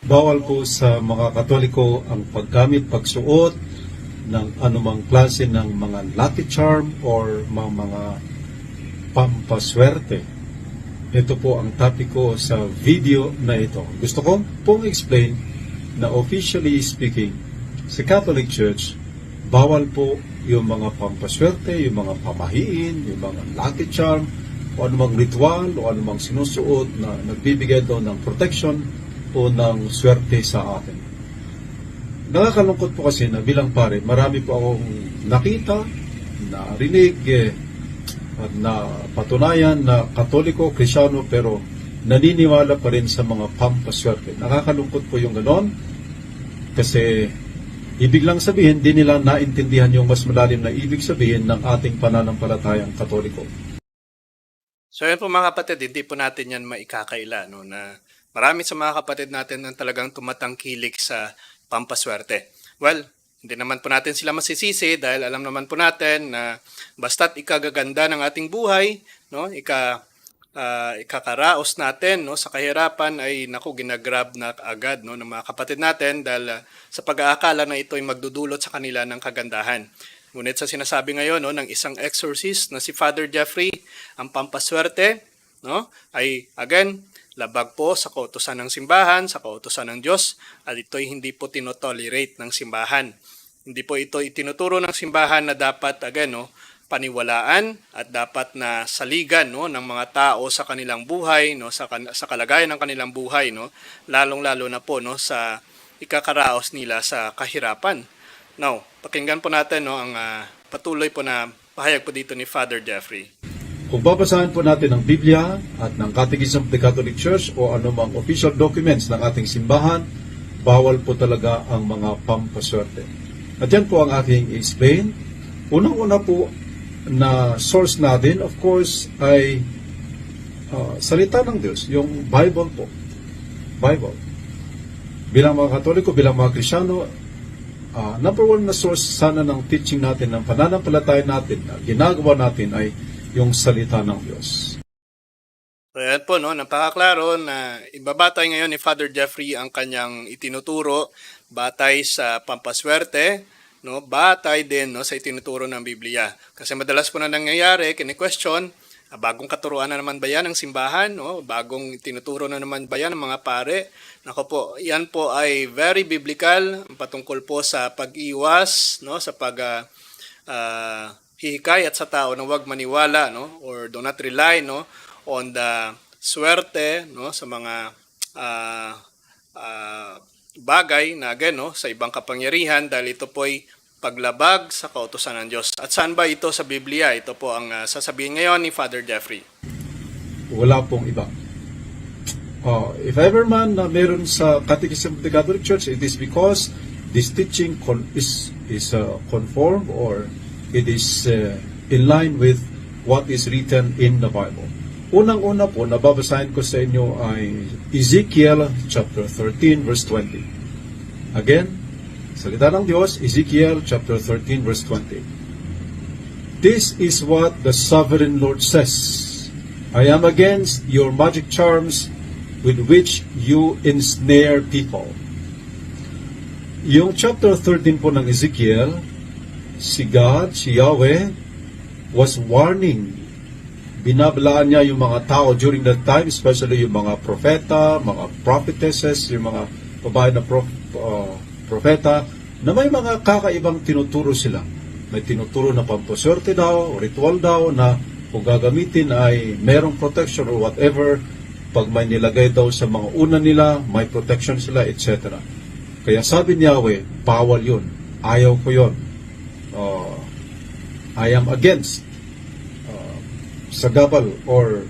Bawal po sa mga Katoliko ang paggamit, pagsuot ng anumang klase ng mga lucky charm or mga pampaswerte. Ito po ang topic ko sa video na ito. Gusto ko pong explain na officially speaking, sa Catholic Church, bawal po yung mga pampaswerte, yung mga pamahiin, yung mga lucky charm, o anumang ritual, o anumang sinusuot na nagbibigay doon ng protection o ng swerte sa atin. Nakakalungkot po kasi na bilang pare, marami po akong nakita, narinig, at na patunayan na Katoliko, Kristyano, pero naniniwala pa rin sa mga pampaswerte. Nakakalungkot po yung ganon kasi ibig lang sabihin, di nila naintindihan yung mas malalim na ibig sabihin ng ating pananampalatayang Katoliko. So yun po mga kapatid, hindi po natin yan maikakaila, no, na marami sa mga kapatid natin ang talagang tumatangkilik sa pampaswerte. Well, hindi naman po natin sila masisisi dahil alam naman po natin na basta't ikagaganda ng ating buhay, no, ikakaraos natin, no, sa kahirapan ay ginagrab na agad, no, ng mga kapatid natin dahil sa pag-aakala na ito ay magdudulot sa kanila ng kagandahan. Ngunit sa sinasabi ngayon, no, ng isang exorcist na si Father Jeffrey, ang pampaswerte, no, ay again labag po sa kautusan ng simbahan, sa kautusan ng Diyos, at ito'y hindi po tinotolerate ng simbahan. Hindi po ito itinuturo ng simbahan na dapat again, no, paniwalaan at dapat na saligan, no, ng mga tao sa kanilang buhay, no, sa kalagayan ng kanilang buhay, no, lalong-lalo na po, no, sa ikakaraos nila sa kahirapan. Now, pakinggan po natin, no, ang patuloy po na pahayag po dito ni Father Jeffrey. Kung babasahin po natin ang Biblia at ng Catechism of the Catholic Church o anumang official documents ng ating simbahan, bawal po talaga ang mga pampaswerte. At yan po ang aking explain. Unang-una po na source natin, of course, ay salita ng Diyos, yung Bible po. Bible. Bilang mga Katoliko, bilang mga Kristyano, number one na source sana ng teaching natin, ng pananampalataya natin, na ginagawa natin ay yung salita ng Diyos. So yan po, no, napakaklaro na ibabatay ngayon ni Father Jeffrey ang kanyang itinuturo batay sa pampaswerte, no, batay din, no, sa itinuturo ng Biblia. Kasi madalas po na nangyayari, kini-question, bagong katuruan na naman ba yan ng simbahan, no? Bagong itinuturo na naman ba yan ng mga pare? Nako po, yan po ay very biblical, patungkol po sa pag-iwas, no, sa hihikayat sa tao na huwag maniwala, no, or do not rely, no, on the swerte, no, sa mga bagay na again, no, sa ibang kapangyarihan dahil ito po ay paglabag sa kautusan ng Diyos. At saan ba ito sa Biblia? Ito po ang sasabihin ngayon ni Father Jeffrey. Wala pong iba. If ever man na meron sa Catechism of the Catholic Church, it is because this teaching is conformed or it is in line with what is written in the Bible. Unang-una po, nababasahin ko sa inyo ay Ezekiel chapter 13 verse 20. Again, salita ng Diyos, Ezekiel chapter 13 verse 20. This is what the sovereign Lord says. I am against your magic charms with which you ensnare people. Yung chapter 13 po ng Ezekiel, si God, si Yahweh, was warning. Binabalaan niya yung mga tao during that time, especially yung mga propeta, mga prophetesses, yung mga babae na propeta, na may mga kakaibang tinuturo sila. May tinuturo na pampaswerte daw, ritual daw, na kung gagamitin ay merong protection or whatever, pag may nilagay daw sa mga una nila, may protection sila, etc. Kaya sabi ni Yahweh, bawal yun. Ayaw ko yun. I am against sagabal or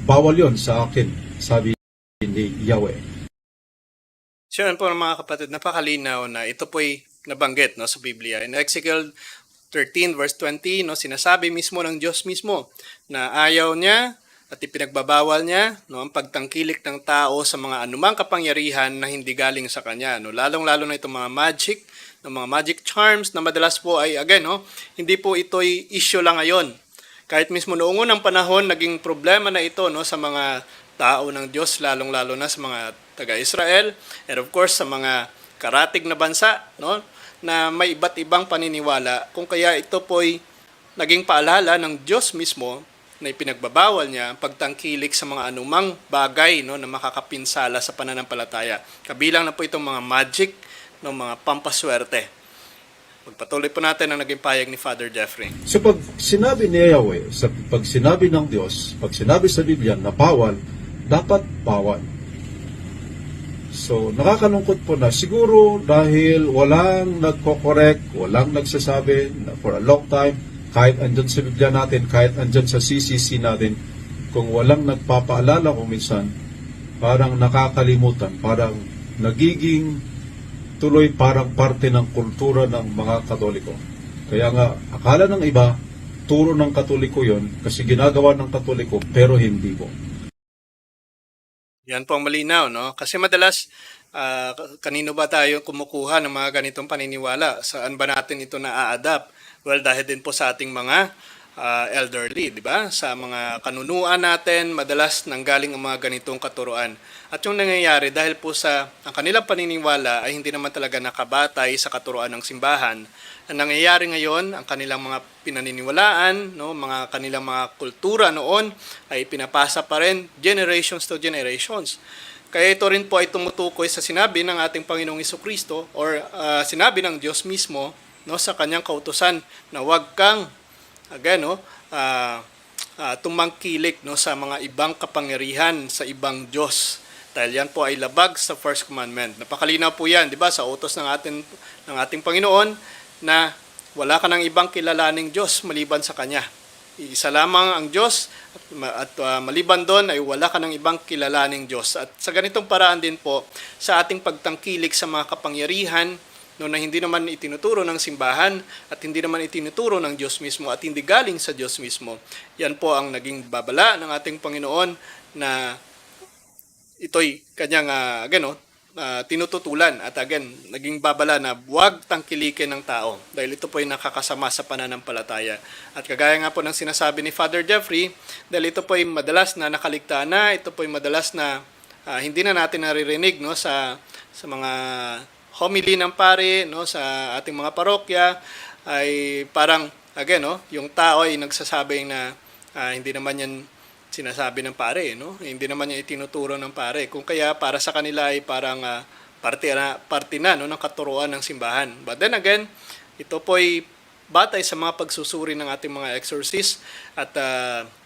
bawal yon sa akin, sabi ni Yahweh. So yun po mga kapatid, napakalinaw na ito po'y nabanggit, no, sa Biblia. In Ezekiel 13 verse 20, no, sinasabi mismo ng Diyos mismo na ayaw niya at ipinagbabawal niya, no, ang pagtangkilik ng tao sa mga anumang kapangyarihan na hindi galing sa kanya, no, lalong-lalo na itong mga magic charms na madalas po ay again, no, hindi po ito'y issue lang ngayon. Kahit mismo noong unang panahon naging problema na ito, no, sa mga tao ng Diyos, lalong-lalo na sa mga taga-Israel, and of course sa mga karatig na bansa, no, na may iba't ibang paniniwala, kung kaya ito po'y naging paalala ng Diyos mismo na ipinagbabawal niya ang pagtangkilik sa mga anumang bagay, no, na makakapinsala sa pananampalataya. Kabilang na po itong mga magic, no, mga pampaswerte. Pagpatuloy po natin ang naging payag ni Father Jeffrey. So pag sinabi ni Yahweh, pag sinabi ng Diyos, pag sinabi sa Biblia na bawal, dapat bawal. So nakakalungkot po na siguro dahil walang nagko-correct, walang nagsasabi na for a long time, kahit andyan sa Biblia natin, kahit andyan sa CCC natin, kung walang nagpapaalala kung minsan, parang nakakalimutan, parang nagiging tuloy parang parte ng kultura ng mga Katoliko. Kaya nga, akala ng iba, turo ng Katoliko yon kasi ginagawa ng Katoliko, pero hindi po. Yan po ang malinaw, no? Kasi madalas, kanino ba tayo kumukuha ng mga ganitong paniniwala? Saan ba natin ito na-adapt? Well, dahil din po sa ating mga elderly, di ba? Sa mga kanunuan natin, madalas nanggaling ang mga ganitong katuruan. At yung nangyayari, dahil po sa ang kanilang paniniwala ay hindi naman talaga nakabatay sa katuruan ng simbahan, ang nangyayari ngayon, ang kanilang mga pinaniniwalaan, no, mga kanilang mga kultura noon ay pinapasa pa rin generations to generations. Kaya ito rin po ay tumutukoy sa sinabi ng ating Panginoong Jesucristo or sinabi ng Diyos mismo, no, sa kanyang kautusan na huwag kang tumangkilik, no, sa mga ibang kapangyarihan sa ibang Diyos. Dahil yan po ay labag sa first commandment. Napakalinaw po yan, di ba, sa utos ng ating Panginoon na wala ka ng ibang kilalaning Diyos maliban sa Kanya. Isa lamang ang Diyos at maliban doon ay wala ka ng ibang kilalaning Diyos. At sa ganitong paraan din po sa ating pagtangkilik sa mga kapangyarihan, no, na hindi naman itinuturo ng simbahan at hindi naman itinuturo ng Diyos mismo at hindi galing sa Diyos mismo. Yan po ang naging babala ng ating Panginoon na ito'y kanyang tinututulan at again, naging babala na huwag tangkilikin ng tao dahil ito po ay nakakasama sa pananampalataya. At kagaya nga po ng sinasabi ni Father Jeffrey, dahil ito po ay madalas na nakaligtaan na, ito po ay madalas na hindi na natin naririnig, no, sa mga homily ng pare, no, sa ating mga parokya, ay parang again, no, yung tao ay nagsasabing na hindi naman yan sinasabi ng pare, no? Hindi naman niya itinuturo ng pare. Kung kaya para sa kanila ay parang parte na, no, ng katuruan ng simbahan. But then again, ito po ay batay sa mga pagsusuri ng ating mga exorcist at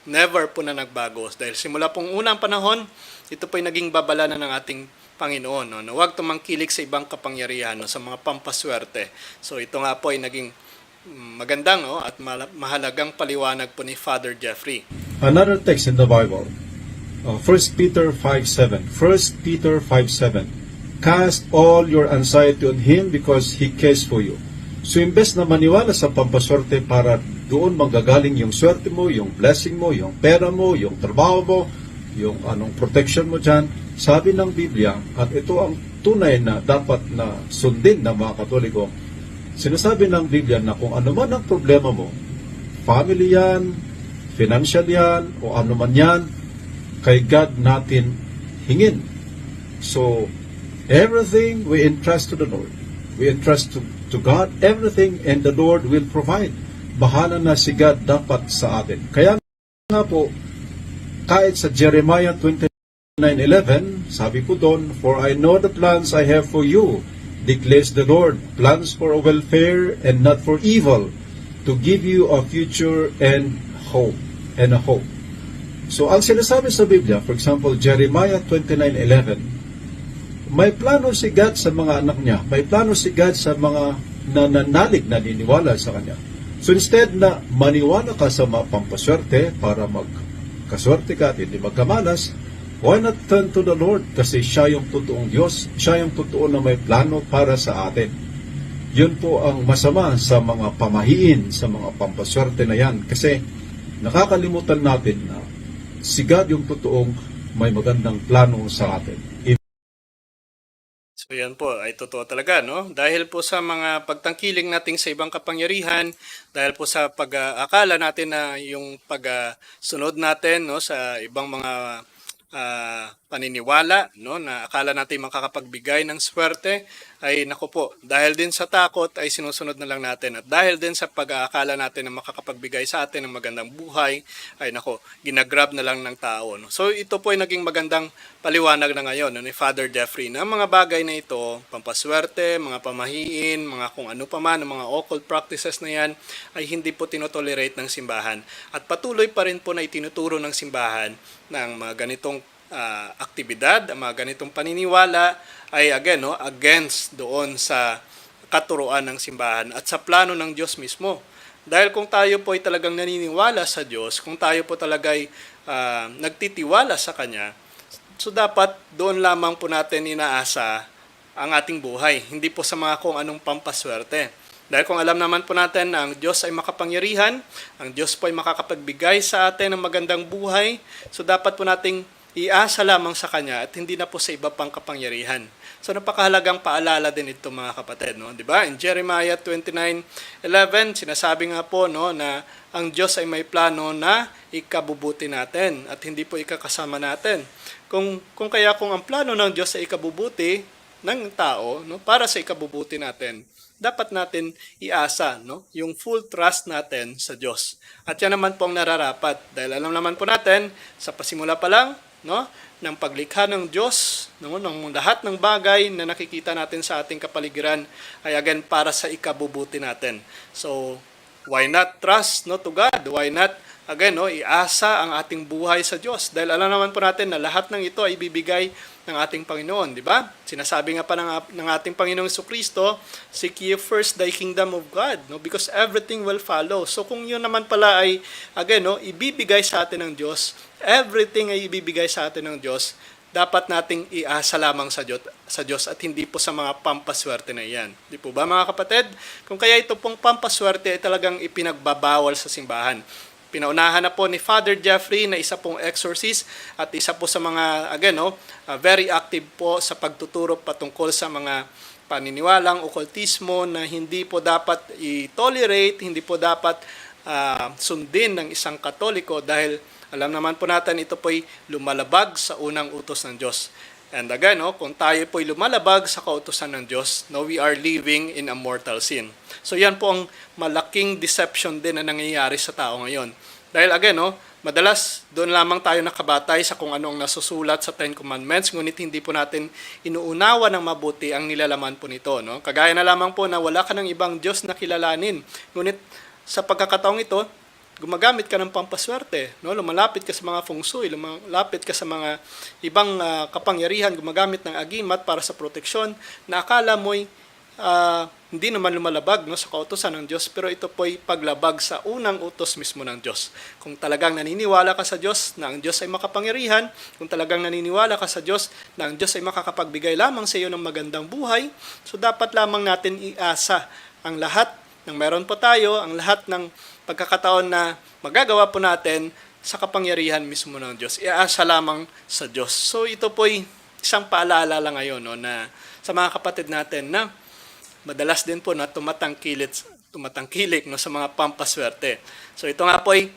never po na nagbago. Dahil simula pong unang panahon, ito po ay naging babala na ng ating Panginoon, no, na huwag tumangkilik sa ibang kapangyarihan, no, sa mga pampaswerte. So ito nga po ay naging magandang, no, at mahalagang paliwanag po ni Father Jeffrey. Another text in the Bible, 1 Peter 5:7. 1 Peter 5:7. Cast all your anxiety on Him because He cares for you. So imbes na maniwala sa pampaswerte para doon manggagaling yung swerte mo, yung blessing mo, yung pera mo, yung trabaho mo, yung anong protection mo dyan, sabi ng Biblia, at ito ang tunay na dapat na sundin ng mga Katoliko, sinasabi ng Biblia na kung ano man ang problema mo, family yan, financial yan, o ano man yan, kay God natin hingin. So, everything we entrust to the Lord. We entrust to God everything and the Lord will provide. Bahala na si God dapat sa atin. Kaya nga po, kahit sa Jeremiah 29:11, sabi po doon, For I know the plans I have for you, declares the Lord, plans for welfare and not for evil, to give you a future and hope. And a hope. So, ang sinasabi sa Biblia, for example, Jeremiah 29:11, may plano si God sa mga anak niya. May plano si God sa mga nananalig na niniwala sa Kanya. So, instead na maniwala ka sa mga pampaswerte para magkaswerte ka at hindi magkamalas, why not turn to the Lord? Kasi Siya yung totoong Diyos. Siya yung totoo na may plano para sa atin. Yun po ang masama sa mga pamahiin, sa mga pampaswerte na yan. Kasi nakakalimutan natin na si God yung totoong may magandang plano sa atin. So yan po ay totoo talaga, no? Dahil po sa mga pagtangkiling natin sa ibang kapangyarihan, dahil po sa pag-aakala natin na yung pagsunod natin, no, sa ibang mga paniniwala, no, na akala natin makakapagbigay ng swerte, ay naku po, dahil din sa takot ay sinusunod na lang natin, at dahil din sa pag-aakala natin na makakapagbigay sa atin ng magandang buhay, ay naku, ginagrab na lang ng tao, no? So ito po ay naging magandang paliwanag na ngayon, no, ni Father Jeffrey, na ang mga bagay na ito, pampaswerte, mga pamahiin, mga kung ano pa man, mga occult practices na yan, ay hindi po tinotolerate ng simbahan, at patuloy pa rin po na itinuturo ng simbahan ng mga ganitong aktibidad, ang mga ganitong paniniwala ay again, no, against doon sa katuruan ng simbahan at sa plano ng Diyos mismo. Dahil kung tayo po ay talagang naniniwala sa Diyos, kung tayo po talaga ay nagtitiwala sa Kanya, so dapat doon lamang po natin inaasa ang ating buhay, hindi po sa mga kung anong pampaswerte. Dahil kung alam naman po natin na ang Diyos ay makapangyarihan, ang Diyos po ay makakapagbigay sa atin ng magandang buhay, so dapat po nating iasa lamang sa Kanya at hindi na po sa iba pang kapangyarihan. So napakahalagang paalala din ito mga kapatid, no? 'Di ba? In Jeremiah 29:11, sinasabi nga po, no, na ang Diyos ay may plano na ikabubuti natin at hindi po ikakasama natin. Kung ang plano ng Diyos ay ikabubuti ng tao, no, para sa ikabubuti natin, dapat natin iasa, no, yung full trust natin sa Diyos. At yan naman po ang nararapat dahil alam naman po natin sa pasimula pa lang, no, ng paglikha ng Diyos, no, ng lahat ng bagay na nakikita natin sa ating kapaligiran ay again para sa ikabubuti natin. So why not trust, no, to God? Why not again, no, iasa ang ating buhay sa Diyos? Dahil alam naman po natin na lahat ng ito ay ibibigay ng ating Panginoon, di ba? Sinasabi nga pa ng ating Panginoong Jesucristo, seek ye first thy kingdom of God, no, because everything will follow. So kung yun naman pala ay again, no, ibibigay sa atin ng Diyos, everything ay ibibigay sa atin ng Diyos, dapat nating iasa lamang sa Diyos at hindi po sa mga pampaswerte na iyan. Di po ba mga kapatid? Kung kaya ito pong pampaswerte ay talagang ipinagbabawal sa simbahan. Pinaunahan na po ni Father Jeffrey na isa pong exorcist at isa po sa mga, again, no, very active po sa pagtuturo patungkol sa mga paniniwalang okultismo na hindi po dapat i-tolerate, hindi po dapat sundin ng isang Katoliko dahil alam naman po natin ito po'y lumalabag sa unang utos ng Diyos. And again, no, kung tayo po'y lumalabag sa kautusan ng Diyos, no, we are living in a mortal sin. So yan po ang malaking deception din na nangyayari sa tao ngayon. Dahil again, no, madalas doon lamang tayo nakabatay sa kung ano ang nasusulat sa Ten Commandments, ngunit hindi po natin inuunawa ng mabuti ang nilalaman po nito. No? Kagaya na lamang po na wala ka ng ibang Diyos na kilalanin. Ngunit sa pagkakataong ito, gumagamit ka ng pampaswerte, no? Lumalapit ka sa mga feng shui, lumalapit ka sa mga ibang kapangyarihan, gumagamit ng agimat para sa proteksyon na akala mo'y hindi naman lumalabag, no, sa kautusan ng Diyos, pero ito po'y paglabag sa unang utos mismo ng Diyos. Kung talagang naniniwala ka sa Diyos na ang Diyos ay makapangyarihan, kung talagang naniniwala ka sa Diyos na ang Diyos ay makakapagbigay lamang sa iyo ng magandang buhay, so dapat lamang natin iasa ang lahat ng meron po tayo, ang lahat ng pagkakataon na magagawa po natin sa kapangyarihan mismo ng Diyos. Iasa lamang sa Diyos. So ito po'y isang paalala lang ngayon, no, na sa mga kapatid natin na madalas din po na tumatangkilik, no, sa mga pampaswerte. So ito nga po'y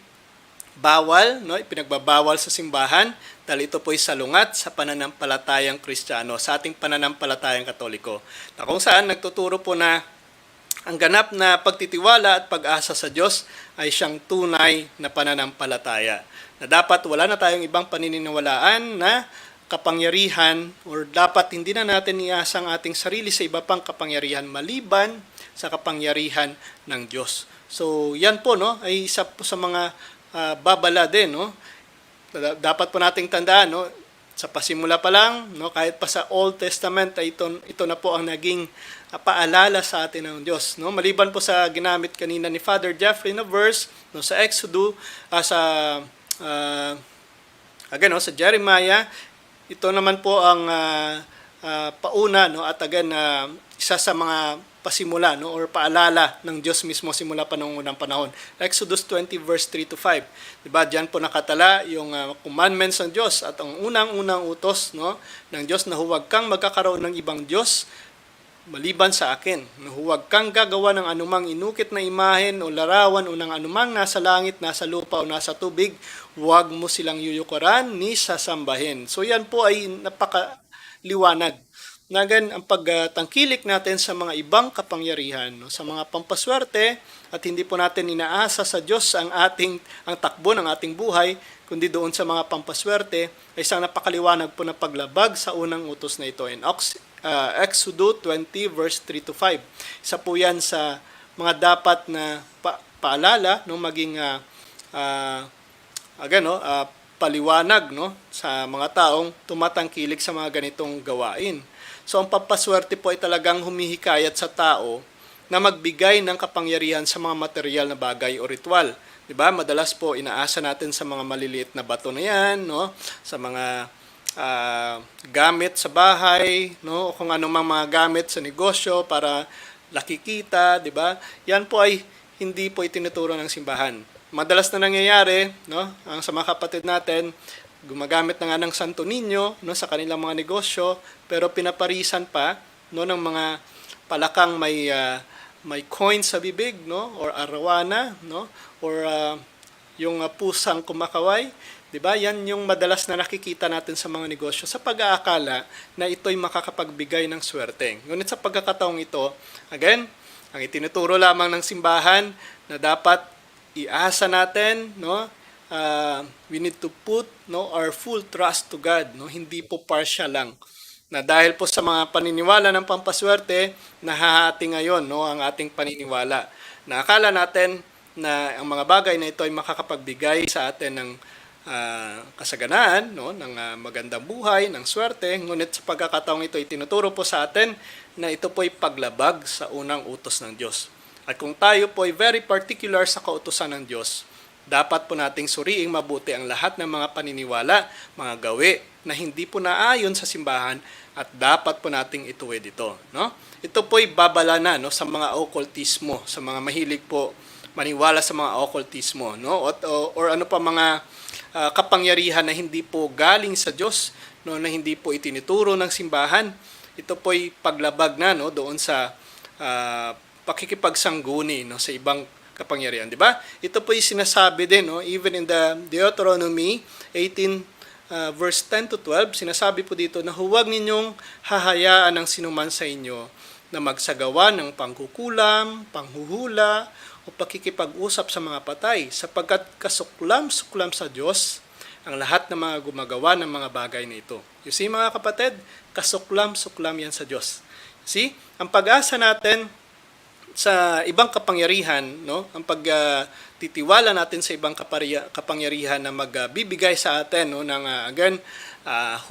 bawal, no, ipinagbabawal sa simbahan dahil ito po'y salungat sa pananampalatayang Kristiyano, sa ating pananampalatayang Katoliko. Na kung saan nagtuturo po na ang ganap na pagtitiwala at pag-asa sa Diyos ay siyang tunay na pananampalataya. Na dapat wala na tayong ibang paniniwalaan na kapangyarihan or dapat hindi na natin iasa ang ating sarili sa iba pang kapangyarihan maliban sa kapangyarihan ng Diyos. So yan po, no, ay isa po sa mga babala din, no. Dapat po nating tandaan, no, sa pasimula pa lang, no, kahit pa sa Old Testament ay ito na po ang naging paalala sa atin ng Diyos, no. Maliban po sa ginamit kanina ni Father Jeffrey na verse, no, sa Exodus, sa Jeremiah, ito naman po ang pauna, no, at again isa sa mga pasimula, no, or paalala ng Diyos mismo simula pa noong unang panahon. Exodus 20 verse 3 to 5. Diba? Diyan po nakatala yung commandments ng Diyos at ang unang-unang utos, no, ng Diyos na huwag kang magkakaroon ng ibang Diyos maliban sa akin. Huwag kang gagawa ng anumang inukit na imahen o larawan o ng anumang nasa langit, nasa lupa o nasa tubig. Huwag mo silang yuyukuran ni sasambahin. So yan po ay napakaliwanag. Nagan ang pagtangkilik natin sa mga ibang kapangyarihan, no, sa mga pampaswerte, at hindi po natin inaasa sa Diyos ang takbo ng ating buhay, kundi doon sa mga pampaswerte, ay isang napakaliwanag po na paglabag sa unang utos na ito. In Exodus 20 verse 3 to 5. Isa po yan sa mga dapat na paalala, no, maging paliwanag, no, sa mga taong tumatangkilik sa mga ganitong gawain. So ang pampaswerte po ay talagang humihikayat sa tao na magbigay ng kapangyarihan sa mga material na bagay o ritual. 'Di ba? Madalas po inaasa natin sa mga maliliit na bato na 'yan, no? Sa mga gamit sa bahay, no? O kung ano mang mga gamit sa negosyo para lakikita, 'di ba? Yan po ay hindi po itinuturo ng simbahan. Madalas na nangyayari, no? Ang sa mga kapatid natin, gumagamit na nga ng Santo Niño, no, sa kanilang mga negosyo, pero pinaparisan pa, no, ng mga palakang may coin sa bibig, no, or arawana, no, or yung pusang kumakaway, 'di ba? Yan yung madalas na nakikita natin sa mga negosyo sa pag-aakala na ito'y makakapagbigay ng swerte. Ngunit sa pagkakataong ito, again, ang itinuturo lamang ng simbahan na dapat iasa natin, no, we need to put, no, our full trust to God, no, hindi po partial lang. Na dahil po sa mga paniniwala ng pampaswerte, nahahati ngayon, no, ang ating paniniwala. Na akala natin na ang mga bagay na ito ay makakapagbigay sa atin ng kasaganaan, no, ng magandang buhay, ng swerte, ngunit sa pagkakataong ito ay tinuturo po sa atin na ito po ay paglabag sa unang utos ng Diyos. At kung tayo po ay very particular sa kautusan ng Diyos, dapat po nating suriing mabuti ang lahat ng mga paniniwala, mga gawi na hindi po naayon sa simbahan at dapat po nating ituwid ito, no? Ito po ay babala na, no, sa mga occultismo, sa mga mahilig po maniwala sa mga occultismo, no? Or ano pa mga kapangyarihan na hindi po galing sa Diyos, no, na hindi po itinuturo ng simbahan. Ito po ay paglabag na, no, doon sa pakikipagsangguni, no, sa ibang kapangyarihan, di ba? Ito po yung sinasabi din, no, even in the Deuteronomy 18 verse 10 to 12, sinasabi po dito na huwag ninyong hahayaan ng sinuman sa inyo na magsagawa ng pangkukulam, panghuhula, o pakikipag-usap sa mga patay, sapagkat kasuklam-suklam sa Diyos ang lahat ng mga gumagawa ng mga bagay na ito. You see, mga kapatid, kasuklam-suklam yan sa Diyos. See, ang pag-asa natin sa ibang kapangyarihan, no, ang pagtitiwala natin sa ibang kapangyarihan na magbibigay sa atin, no, ng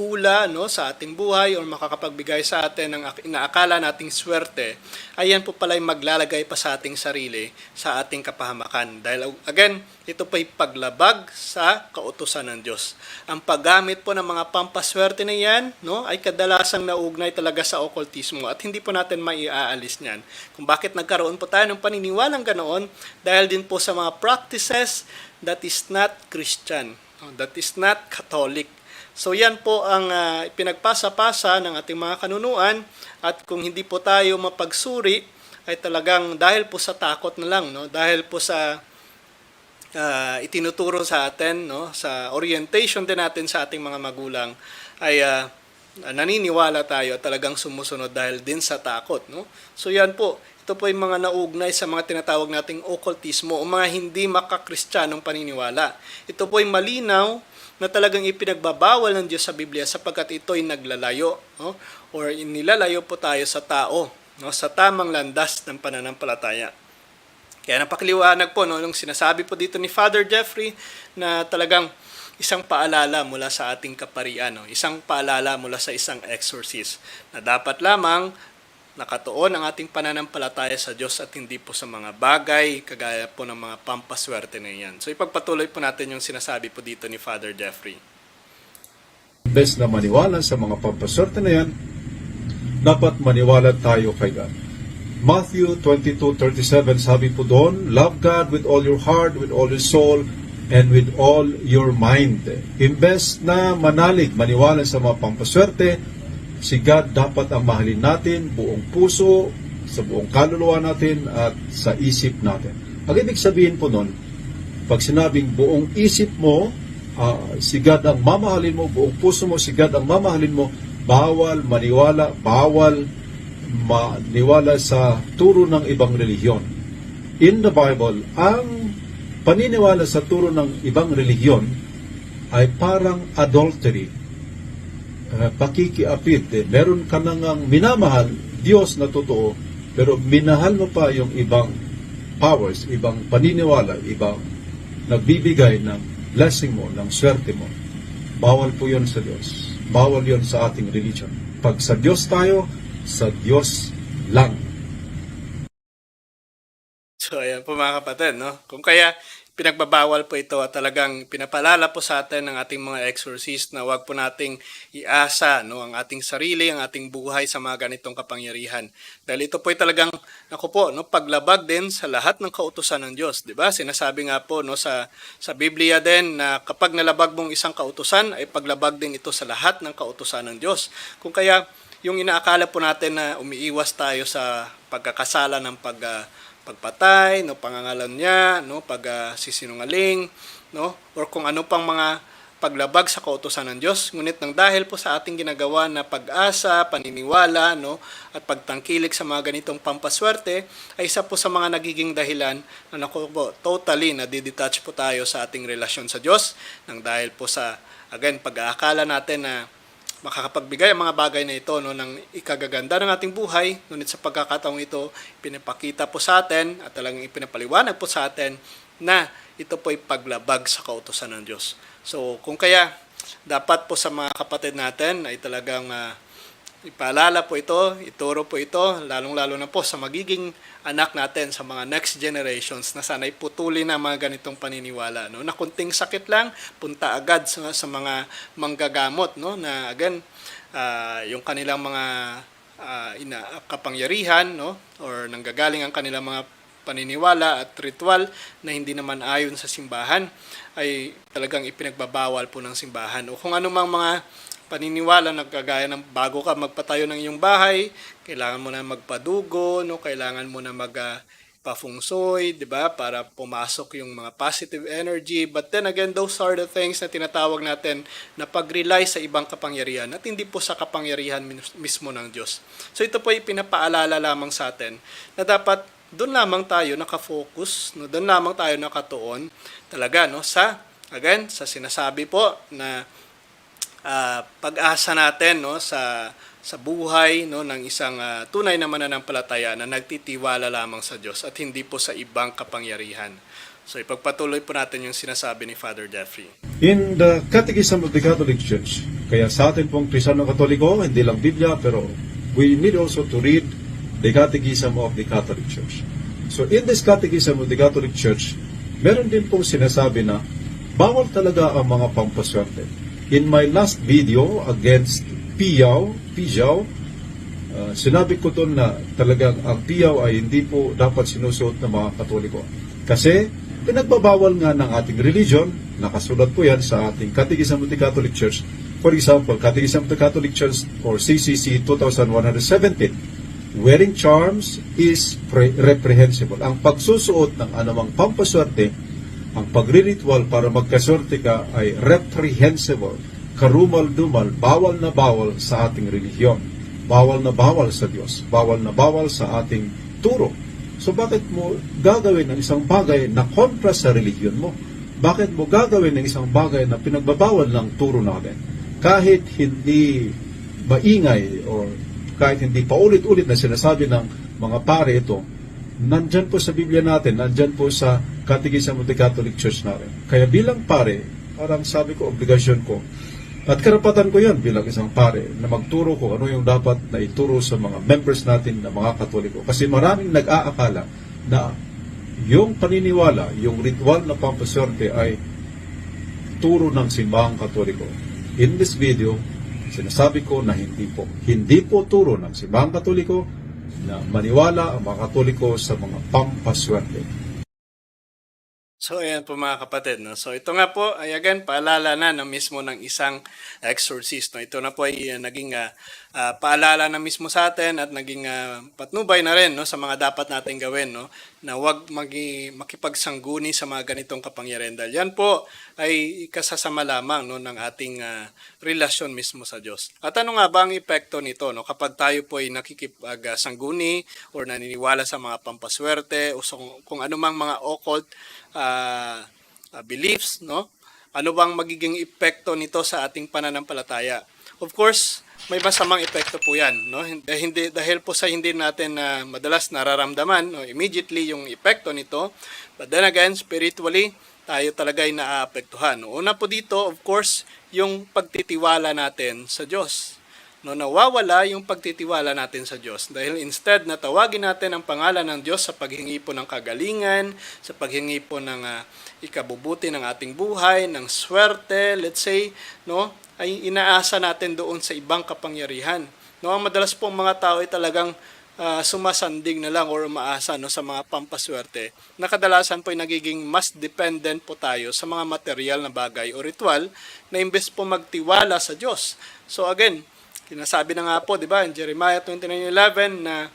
hula, no, sa ating buhay o makakapagbigay sa atin ng inaakala nating swerte, ayan po pala yung maglalagay pa sa ating sarili sa ating kapahamakan. Dahil again, ito pa yung paglabag sa kautusan ng Diyos. Ang paggamit po ng mga pampaswerte na yan, no, ay kadalasang naugnay talaga sa occultismo at hindi po natin maiaalis niyan. Kung bakit nagkaroon po tayo ng paniniwalang ganoon, dahil din po sa mga practices that is not Christian, that is not Catholic. So yan po ang pinagpasa-pasa ng ating mga kanunuan, at kung hindi po tayo mapagsuri ay talagang dahil po sa takot na lang, no, dahil po sa itinuturo sa atin, no, sa orientation din natin sa ating mga magulang, ay naniniwala tayo at talagang sumusunod dahil din sa takot, no. So yan po, ito po yung mga naugnay sa mga tinatawag nating occultismo o mga hindi makakristyanong paniniwala. Ito po yung malinaw na talagang ipinagbabawal ng Diyos sa Biblia sapagkat ito'y naglalayo, no, or inilalayo po tayo sa tao, no, sa tamang landas ng pananampalataya. Kaya napakaliwanag po, no, nung sinasabi po dito ni Father Jeffrey na talagang isang paalala mula sa ating kaparian, no, isang paalala mula sa isang exorcist na dapat lamang nakatuon ang ating pananampalataya sa Diyos at hindi po sa mga bagay kagaya po ng mga pampaswerte na yan. So ipagpatuloy po natin yung sinasabi po dito ni Father Jeffrey. Bes na maniwala sa mga pampaswerte na yan, dapat maniwala tayo kay God. Matthew 22:37, sabi po doon, love God with all your heart, with all your soul, and with all your mind. Imbes na manalig, maniwala sa mga pampaswerte, Si God dapat ang mahalin natin buong puso, sa buong kaluluwa natin at sa isip natin. Ang ibig sabihin po nun, pag sinabing buong isip mo, si God ang mamahalin mo, buong puso mo, si God ang mamahalin mo, bawal maniwala sa turo ng ibang relihiyon. In the Bible, ang paniniwala sa turo ng ibang relihiyon ay parang adultery, pakikiapit. Meron ka nang minamahal Diyos na totoo, pero minahal mo pa yung ibang powers, ibang paniniwala, ibang nagbibigay ng blessing mo, ng swerte mo. Bawal po yun sa Diyos. Bawal yun sa ating religion. Pag sa Diyos tayo, sa Diyos lang. So ayan po mga kapatid, no? Kung kaya pinagbabawal po ito at talagang pinapalala po sa atin ng ating mga exorcist na wag po nating iasa, no, ang ating sarili, ang ating buhay sa mga ganitong kapangyarihan. Dahil ito po ay talagang, ako po, no, paglabag din sa lahat ng kautusan ng Diyos, 'di ba? Sinasabi nga po, no, sa Biblia din na kapag nalabag mong isang kautusan ay paglabag din ito sa lahat ng kautusan ng Diyos. Kung kaya yung inaakala po natin na umiiwas tayo sa pagkakasala ng pagpatay, no, pangangalan niya, no, sisinungaling, no, or kung ano pang mga paglabag sa kautusan ng Diyos. Ngunit nang dahil po sa ating ginagawa na pag-asa, paniniwala, no, at pagtangkilik sa mga ganitong pampaswerte, ay isa po sa mga nagiging dahilan na naku po, totally nadidetach po tayo sa ating relasyon sa Diyos. Nang dahil po sa, again, pag-aakala natin na makakapagbigay ang mga bagay na ito, no, ng ikagaganda ng ating buhay, ngunit sa pagkakataong ito, pinapakita po sa atin at talagang ipinapaliwanag po sa atin na ito po ay paglabag sa kautusan ng Diyos. So kung kaya dapat po sa mga kapatid natin ay talagang ipaalala po ito, ituro po ito, lalong-lalo na po sa magiging anak natin, sa mga next generations na sana'y putulin na mga ganitong paniniwala. No? Na kunting sakit lang, punta agad sa mga manggagamot. No? Na again, yung kanilang mga kapangyarihan, no? Or nanggagaling ang kanilang mga paniniwala at ritual na hindi naman ayon sa simbahan ay talagang ipinagbabawal po ng simbahan. O kung anumang mga paniniwala na kagaya ng bago ka magpatayo ng iyong bahay, kailangan mo na magpadugo, no? Kailangan mo na magpa-feng-shui, 'di ba? Para pumasok yung mga positive energy. But then again, those are the things na tinatawag natin na pag-rely sa ibang kapangyarihan at hindi po sa kapangyarihan mismo ng Diyos. So ito po ay pinapaalala lamang sa atin na dapat doon lamang tayo nakafocus, no? Doon lamang tayo nakatuon talaga, no, sa sinasabi po na pag-asa natin, no, sa buhay, no, ng isang tunay na mananampalataya na nagtitiwala lamang sa Diyos at hindi po sa ibang kapangyarihan. So ipagpatuloy po natin yung sinasabi ni Father Jeffrey. In the Catechism of the Catholic Church, kaya sa atin pong Kristiyano Katoliko, hindi lang Biblia, pero we need also to read the Catechism of the Catholic Church. So in this Catechism of the Catholic Church, meron din pong sinasabi na bawal talaga ang mga pampaswerte. In my last video against Piyaw, sinabi ko doon na talagang ang Piyaw ay hindi po dapat sinusuot ng mga Katoliko. Kasi pinagbabawal nga ng ating religion, nakasulat po yan sa ating Catechism of the Catholic Church. For example, Catechism of the Catholic Church or CCC 2117, wearing charms is reprehensible. Ang pagsusuot ng anumang pampaswerte, ang pagriritual para magkaswerte ka ay reprehensible, karumal-dumal, bawal na bawal sa ating relihiyon, bawal na bawal sa Diyos, bawal na bawal sa ating turo. So bakit mo gagawin ng isang bagay na kontra sa relihiyon mo? Bakit mo gagawin ng isang bagay na pinagbabawal ng turo natin? Kahit hindi maingay o kahit hindi paulit-ulit na sinasabi ng mga pare ito, nandyan po sa Biblia natin, nandyan po sa Catechism of the Catholic Church natin. Kaya bilang pare, parang sabi ko, obligasyon ko, at karapatan ko yan bilang isang pare, na magturo ko ano yung dapat na ituro sa mga members natin na mga Katoliko. Kasi maraming nag-aakala na yung paniniwala, yung ritual na pampaswerte ay turo ng simbahang Katoliko. In this video, sinasabi ko na hindi po turo ng simbahang Katoliko na maniwala ang mga Katoliko sa mga pampaswerte. So ayan po mga kapatid, no? So ito nga po ay again paalala na mismo ng isang exorcist, no? Ito na po ay naging paalala na mismo sa atin at naging patnubay na rin, no, sa mga dapat nating gawin, no, na huwag makipagsangguni sa mga ganitong kapangyarihan. Dahil yan po ay kasasama lamang, no, ng ating relasyon mismo sa Diyos. At ano nga ba ang epekto nito, no, kapag tayo po ay nakikipagsangguni or naniniwala sa mga pampaswerte o kung anumang mga occult beliefs, no? Ano bang magiging epekto nito sa ating pananampalataya? Of course, may masamang epekto po 'yan, no? Hindi dahil po sa hindi natin madalas nararamdaman, no, immediately yung epekto nito. But then again, spiritually, tayo talaga ay naaapektuhan. Una po dito, of course, yung pagtitiwala natin sa Diyos. No, nawawala yung pagtitiwala natin sa Diyos dahil instead na tawagin natin ang pangalan ng Diyos sa paghingi po ng kagalingan, sa paghingi po ng ikabubuti ng ating buhay, ng swerte, let's say, no, ay inaasa natin doon sa ibang kapangyarihan. No, ang madalas po mga tao ay talagang sumasandig na lang or umaasa, no, sa mga pampaswerte. Na kadalasan po ay nagiging mas dependent po tayo sa mga material na bagay o ritual na imbes po magtiwala sa Diyos. So again, sinasabi na nga po, di ba, in Jeremiah 29:11 na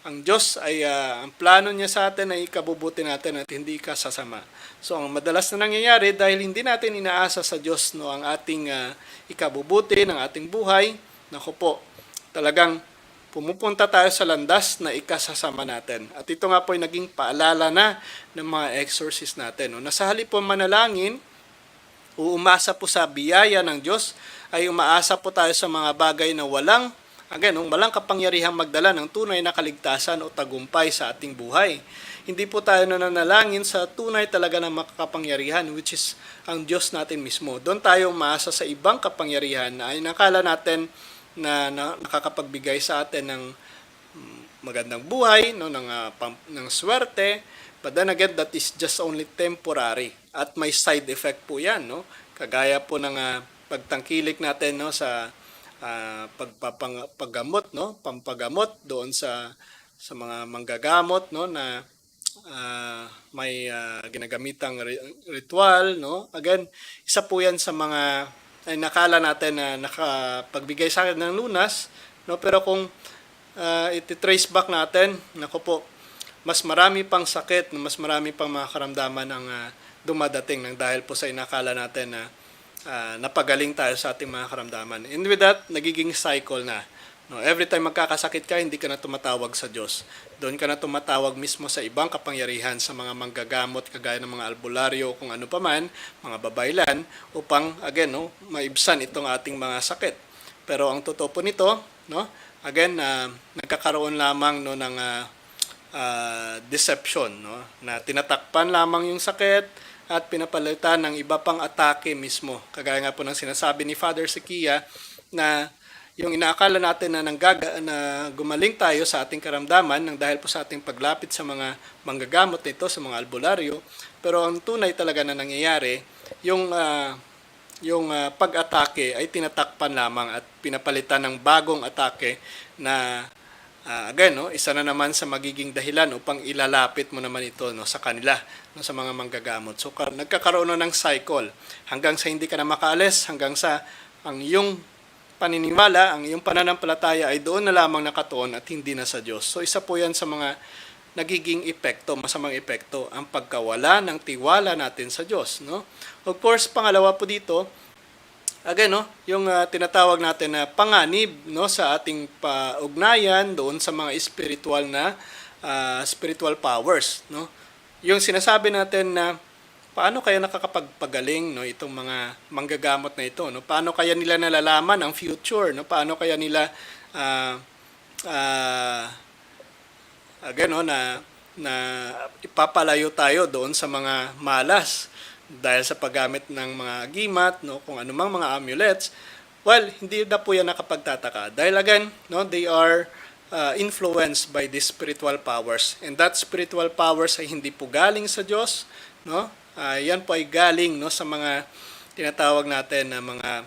ang Diyos ay ang plano niya sa atin ay ikabubuti natin at hindi kasasama. So ang madalas na nangyayari dahil hindi natin inaasa sa Diyos, no, ang ating ikabubuti ng ating buhay, naku po, talagang pumupunta tayo sa landas na ikasasama natin. At ito nga po ay naging paalala na ng mga exorcist natin. No? Nasa halip po manalangin, uumasa po sa biyaya ng Diyos, ay umaasa po tayo sa mga bagay na walang kapangyarihang magdala ng tunay na kaligtasan o tagumpay sa ating buhay. Hindi po tayo nananalangin sa tunay talaga ng makakapangyarihan, which is ang Diyos natin mismo. Doon tayo umaasa sa ibang kapangyarihan na ay nakala natin na nakakapagbigay sa atin ng magandang buhay, no, ng swerte. But then again, that is just only temporary. At may side effect po yan, no? Kagaya po ng pagtangkilik natin, no, sa paggamot, no, pampagamot doon sa mga manggagamot, no, na may ginagamitang ritual, no. Again, isa po 'yan sa mga ay nakala natin na nakapagbigay sa akin ng lunas, no, pero kung iti-trace back natin, nako po, mas marami pang sakit, mas marami pang mga karamdaman ang dumadating nang dahil po sa inakala natin na napagaling tayo sa ating mga karamdaman. And with that, nagiging cycle na. No, every time magkakasakit ka, hindi ka na tumatawag sa Diyos. Doon ka na tumatawag mismo sa ibang kapangyarihan, sa mga manggagamot, kagaya ng mga albularyo, kung ano pa man, mga babaylan, upang, again, no, maibsan itong ating mga sakit. Pero ang totoo po nito, no, again, nagkakaroon lamang, no, ng deception, no, na tinatakpan lamang yung sakit at pinapalitan ng iba pang atake mismo. Kagaya nga po ng sinasabi ni Father Sikia na yung inaakala natin na gumaling tayo sa ating karamdaman nang dahil po sa ating paglapit sa mga manggagamot nito, sa mga albularyo, pero ang tunay talaga na nangyayari, yung pag-atake ay tinatakpan lamang at pinapalitan ng bagong atake na again, no, isa na naman sa magiging dahilan upang ilalapit mo naman ito, no, sa kanila, no, sa mga manggagamot. So nagkakaroon ng cycle hanggang sa hindi ka na makaalis, hanggang sa ang iyong paniniwala, ang iyong pananampalataya ay doon na lamang nakatuon at hindi na sa Diyos. So isa po yan sa mga nagiging epekto, masamang epekto, ang pagkawala ng tiwala natin sa Diyos. No? Of course, pangalawa po dito, again, no, yung tinatawag natin na panganib, no, sa ating paugnayan doon sa mga spiritual powers. No? Yung sinasabi natin na paano kaya nakakapagpagaling, no, itong mga manggagamot na ito, no? Paano kaya nila nalalaman ang future, no? Paano kaya nila again, no, na ipapalayo tayo doon sa mga malas dahil sa paggamit ng mga gimat, no, kung anumang mga amulets. Well, hindi na po yan nakapagtataka dahil again, no, they are influenced by these spiritual powers, and that spiritual powers ay hindi po galing sa Diyos, no? Yan po ay galing, no, sa mga tinatawag natin na mga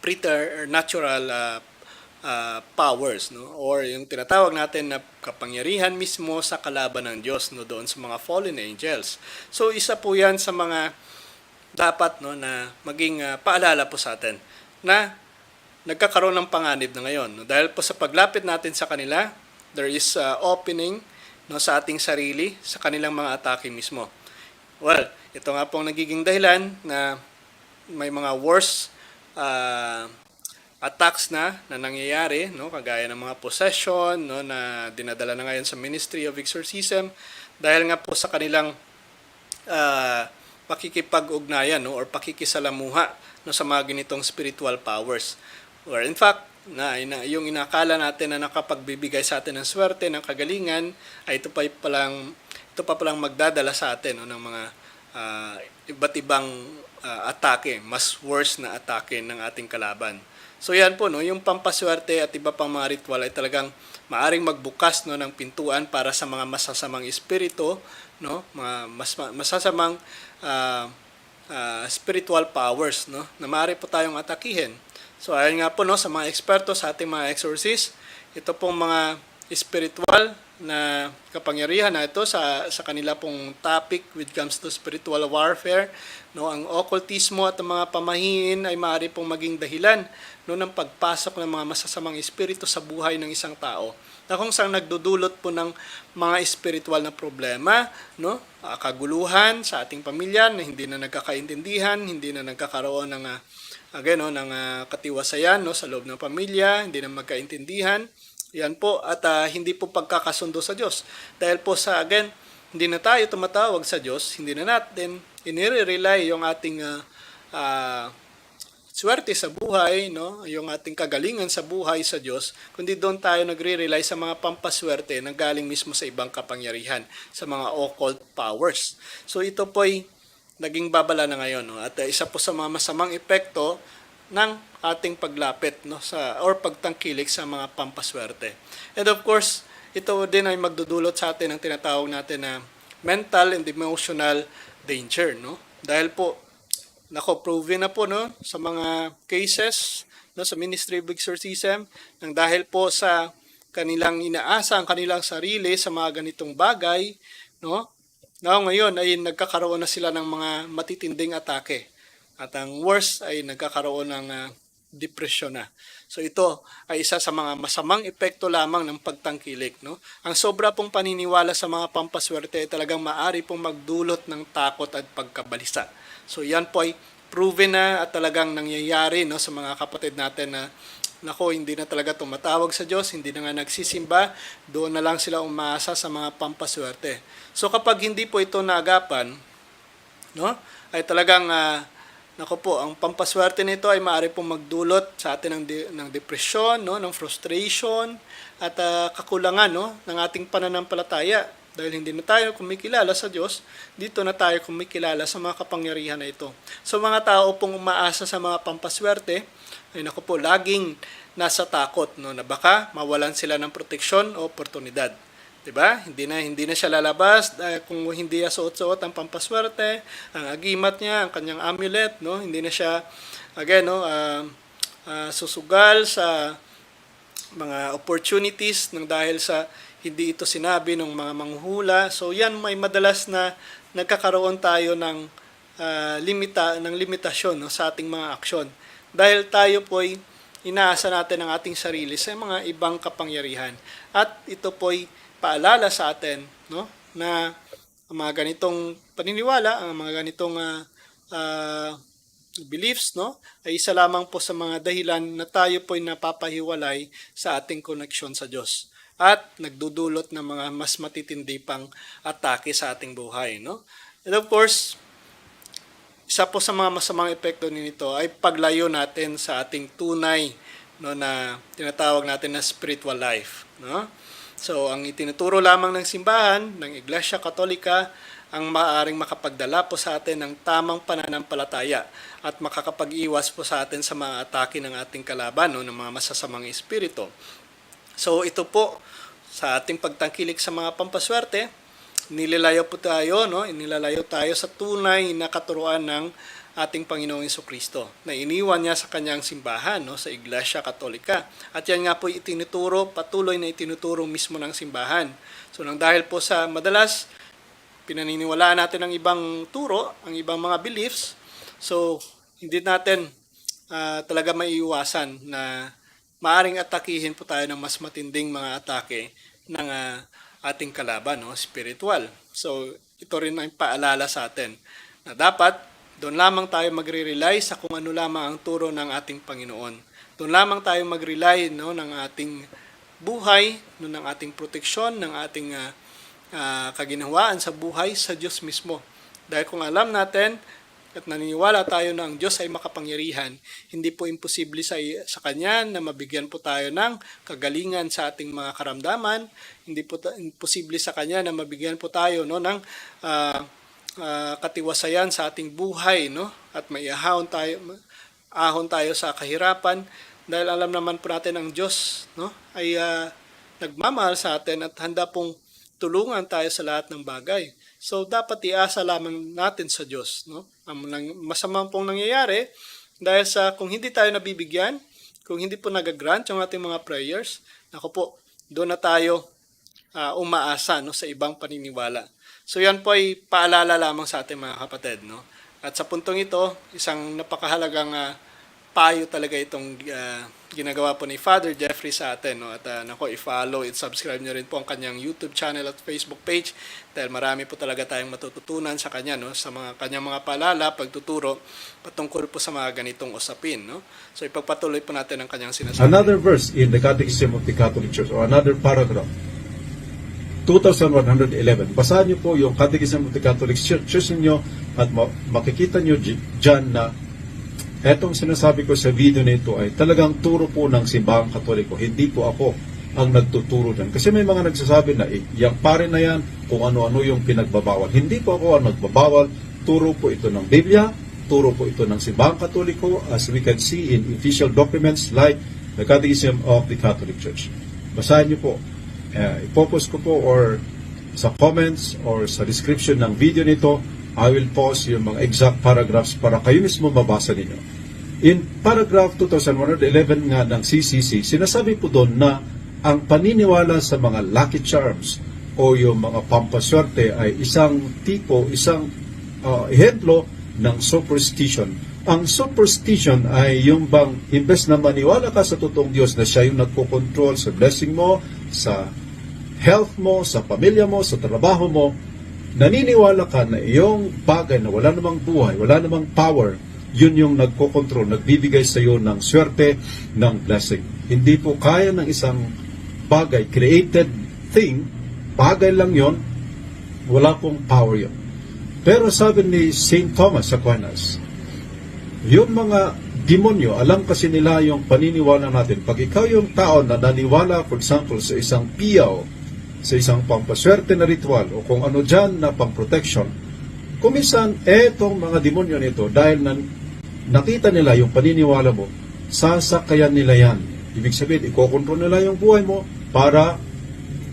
preternatural powers, no, or yung tinatawag natin na kapangyarihan mismo sa kalaban ng Diyos, no, doon sa mga fallen angels. So isa po yan sa mga dapat, no, na maging paalala po sa atin na nagkakaroon ng panganib na ngayon. No? Dahil po sa paglapit natin sa kanila, there is opening, no, sa ating sarili, sa kanilang mga atake mismo. Well, ito nga po ang nagiging dahilan na may mga worse attacks na nangyayari, no, kagaya ng mga possession, no, na dinadala na ngayon sa Ministry of Exorcism dahil nga po sa kanilang pakikipag-ugnayan, no, or pakikisalamuha, no, sa mga ganitong spiritual powers. Or in fact, yung inakala natin na nakapagbibigay sa atin ng swerte, ng kagalingan, ay ito pa palang magdadala sa atin, no, ng mga iba't ibang atake, mas worse na atake ng ating kalaban. So yan po, no, yung pampaswerte at iba pang mga ritual ay talagang maaring magbukas, no, ng pintuan para sa mga masasamang espiritu, no, mga masasamang spiritual powers, no, na maaari po tayong atakihin. So ayon nga po, no, sa mga eksperto, sa ating mga exorcists, ito pong mga spiritual na kapangyarihan na ito sa kanila pong topic when it comes to spiritual warfare, no, ang occultismo at ang mga pamahiin ay maaari pong maging dahilan, no, ng pagpasok ng mga masasamang espiritu sa buhay ng isang tao na kung saan nagdudulot po ng mga spiritual na problema, no, kaguluhan sa ating pamilya na hindi na nagkakaintindihan, hindi na nagkakaroon ng ng katiwasayan, no, sa loob ng pamilya, hindi na magkaintindihan. Yan po, at hindi po pagkakasundo sa Diyos. Dahil po hindi na tayo tumatawag sa Diyos, hindi na natin inire-rely yung ating swerte sa buhay, no, yung ating kagalingan sa buhay sa Diyos, kundi doon tayo nagre-rely sa mga pampaswerte na galing mismo sa ibang kapangyarihan, sa mga occult powers. So ito po'y naging babala na ngayon, no, at isa po sa mga masamang epekto ng ating paglapit, no, or pagtangkilik sa mga pampaswerte. And of course, ito din ay magdudulot sa atin ng tinatawag natin na mental and emotional danger, no? Dahil po proven na po, no, sa mga cases, no, sa Ministry of Exorcism, nang dahil po sa kanilang inaasa ang kanilang sarili sa mga ganitong bagay, no? Ngayon ay nagkakaroon na sila ng mga matitinding atake. At ang worst ay nagkakaroon ng depression na. So ito ay isa sa mga masamang epekto lamang ng pagtangkilik, no? Ang sobra pong paniniwala sa mga pampaswerte ay talagang maaari pong magdulot ng takot at pagkabalisa. So yan po ay proven na at talagang nangyayari, no, sa mga kapatid natin na hindi na talaga tumatawag sa Diyos, hindi na nga nagsisimba, doon na lang sila umaasa sa mga pampaswerte. So kapag hindi po ito naagapan, no, ay talagang ang pampaswerte nito ay maaari pong magdulot sa atin ng depresyon, no, ng frustration at kakulangan, no, ng ating pananampalataya. Dahil hindi na tayo kumikilala sa Diyos, dito na tayo kumikilala sa mga kapangyarihan na ito. So mga tao pong umaasa sa mga pampaswerte ay laging nasa takot, no, na baka mawalan sila ng proteksyon o oportunidad. 'Di ba? Hindi na siya lalabas kung hindi suot-suot ang pampaswerte, ang agimat niya, ang kanyang amulet, no? Hindi na siya susugal sa mga opportunities nang dahil sa hindi ito sinabi ng mga manghuhula. So yan, may madalas na nagkakaroon tayo ng limitasyon, no, sa ating mga aksyon. Dahil tayo po'y inaasa natin ang ating sarili sa mga ibang kapangyarihan. At ito po'y paalala sa atin, no, na ang mga ganitong paniniwala, ang mga ganitong beliefs, no, ay isa lamang po sa mga dahilan na tayo po'y napapahiwalay sa ating koneksyon sa Diyos at nagdudulot ng mga mas matitindi pang atake sa ating buhay, no. And of course, isa po sa mga masamang epekto nito ay paglayo natin sa ating tunay, no, na tinatawag natin na spiritual life, no. So, ang itinuturo lamang ng simbahan, ng Iglesia Katolika, ang maaaring makapagdala po sa atin ng tamang pananampalataya at makakapag-iwas po sa atin sa mga atake ng ating kalaban, no, ng mga masasamang espiritu. So, ito po, sa ating pagtangkilik sa mga pampaswerte, nilalayo tayo sa tunay na katuruan ng ating Panginoong Jesucristo na iniwan niya sa kanyang simbahan, no, sa Iglesia Katolika. At yan nga po patuloy na itinuturo mismo ng simbahan. So nang dahil po sa madalas pinaniniwalaan natin ang ibang turo, ang ibang mga beliefs, so hindi natin talaga maiiwasan na maaring atakihin po tayo ng mas matinding mga atake ng ating kalaban, no, spiritual. So, ito rin ay paalala sa atin na dapat doon lamang tayo magre-rely sa kung ano lamang ang turo ng ating Panginoon. Doon lamang tayo mag-rely, no, ng ating buhay, no, ng ating proteksyon, ng ating kaginhawaan sa buhay sa Diyos mismo. Dahil kung alam natin at naniniwala tayo na ang Diyos ay makapangyarihan, hindi po imposible sa Kanya na mabigyan po tayo ng kagalingan sa ating mga karamdaman, hindi po imposible sa Kanya na mabigyan po tayo, no, ng katiwasayan sa ating buhay, no, at maiahon tayo sa kahirapan, dahil alam naman po natin ang Diyos, no, ay nagmamahal sa atin at handa pong tulungan tayo sa lahat ng bagay. So, dapat iasa lamang natin sa Diyos, no? Ang masamang pong nangyayari, dahil kung hindi tayo nabibigyan, kung hindi po nagagrant yung ating mga prayers, naku po, doon na tayo umaasa, no, sa ibang paniniwala. So, yan po ay paalala lamang sa ating mga kapatid, no? At sa puntong ito, isang napakahalagang payo talaga itong ginagawa po ni Father Jeffrey sa atin, no? At i-follow at subscribe nyo rin po ang kanyang YouTube channel at Facebook page, dahil marami po talaga tayong matututunan sa kanya, no, sa kanyang mga paalala, pagtuturo patungkol po sa mga ganitong usapin, no? So ipagpatuloy po natin ang kanyang sinasabi. Another verse in the Catechism of the Catholic Church, or another paragraph, 2111. Basahin niyo po yung Catechism of the Catholic Church ninyo at makikita niyo dyan na etong sinasabi ko sa video nito ay talagang turo po ng simbahang Katoliko. Hindi po ako ang nagtuturo dyan. Kasi may mga nagsasabi na yung pare na yan, kung ano-ano yung pinagbabawal. Hindi po ako ang nagbabawal. Turo po ito ng Biblia, turo po ito ng simbahang Katoliko, as we can see in official documents like the Catechism of the Catholic Church. Basahin niyo po. Ipopost ko po or sa comments or sa description ng video nito, I will post yung mga exact paragraphs para kayo mismo mabasa ninyo. In paragraph 2111 nga ng CCC, sinasabi po doon na ang paniniwala sa mga lucky charms o yung mga pampaswerte ay isang ehemplo ng superstition. Ang superstition ay yung bang imbes na maniwala ka sa totoong Diyos na siya yung nagpo-control sa blessing mo, sa health mo, sa pamilya mo, sa trabaho mo, naniniwala ka na iyong bagay na wala namang buhay, wala namang power, yun yung nagko-control, nagbibigay sa iyo ng swerte, ng blessing. Hindi po kaya ng isang bagay, created thing, bagay lang yon, wala pong power yon. Pero sabi ni St. Thomas Aquinas, yung mga demonyo, alam kasi nila yung paniniwala natin. Pag ikaw yung tao na naniwala, for example, sa isang piyaw, sa isang pampaswerte na ritual o kung ano dyan na pang-protection, kumisan, etong mga demonyo nito, dahil nakita nila yung paniniwala mo, sasakayan nila yan. Ibig sabihin, ikokontrol nila yung buhay mo para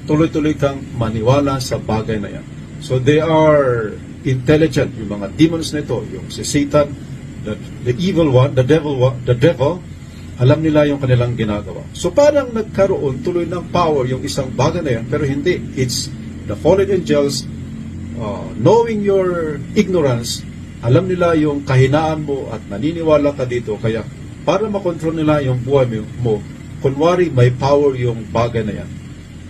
tuloy-tuloy kang maniwala sa bagay na yan. So they are intelligent, yung mga demons nito, yung si Satan, the evil one, the devil, alam nila yung kanilang ginagawa. So parang nagkaroon tuloy ng power yung isang bagay na yan, pero hindi. It's the fallen angels, knowing your ignorance, alam nila yung kahinaan mo at naniniwala ka dito, kaya para makontrol nila yung buhay mo, kunwari may power yung bagay na yan.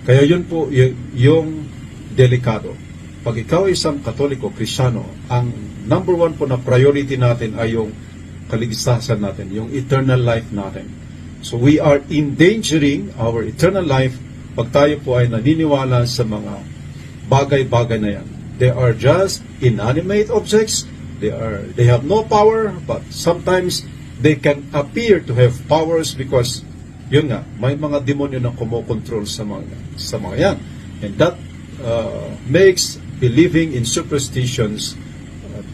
Kaya yun po yung delikado. Pag ikaw isang Katoliko, Kristyano, ang number one po na priority natin ay yung kaligtasan natin, yung eternal life natin. So we are endangering our eternal life pag tayo po ay naniniwala sa mga bagay-bagay na yan. They are just inanimate objects. They have no power, but sometimes they can appear to have powers because yun nga, may mga demonyo na kumokontrol sa mga yan. And that makes believing in superstitions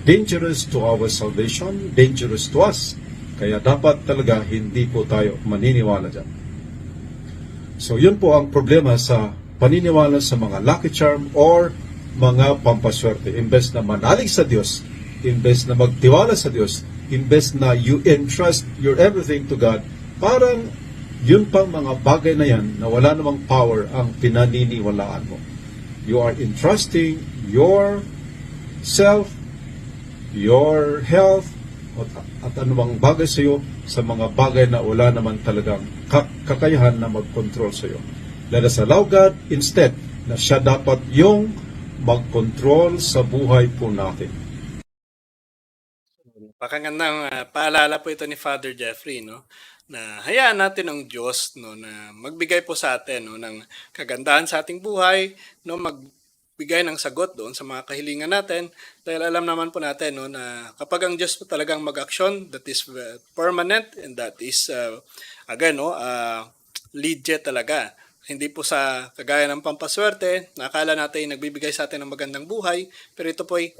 dangerous to our salvation, dangerous to us. Kaya dapat talaga hindi po tayo maniniwala dyan. So yun po ang problema sa paniniwala sa mga lucky charm or mga pampaswerte. Imbes na manalig sa Diyos, imbes na magtiwala sa Diyos, imbes na you entrust your everything to God, parang yun pang mga bagay na yan na wala namang power ang pinaniniwalaan mo. You are entrusting your self, your health, at anumang bagay sa iyo sa mga bagay na wala naman talagang kakayahan na mag-control sa iyo. Let us allow God instead na siya dapat yung mag-control sa buhay po natin. Pakagandang paalala po ito ni Father Jeffrey, no? Na hayaan natin ang Diyos, no, na magbigay po sa atin, no, ng kagandahan sa ating buhay, no, magbigay ng sagot doon sa mga kahilingan natin, dahil alam naman po natin, no, na kapag ang Diyos po talagang mag-aksyon, that is permanent and that is again, no, legit talaga. Hindi po sa kagaya ng pampaswerte, na akala natin nagbibigay sa atin ng magandang buhay, pero ito po ay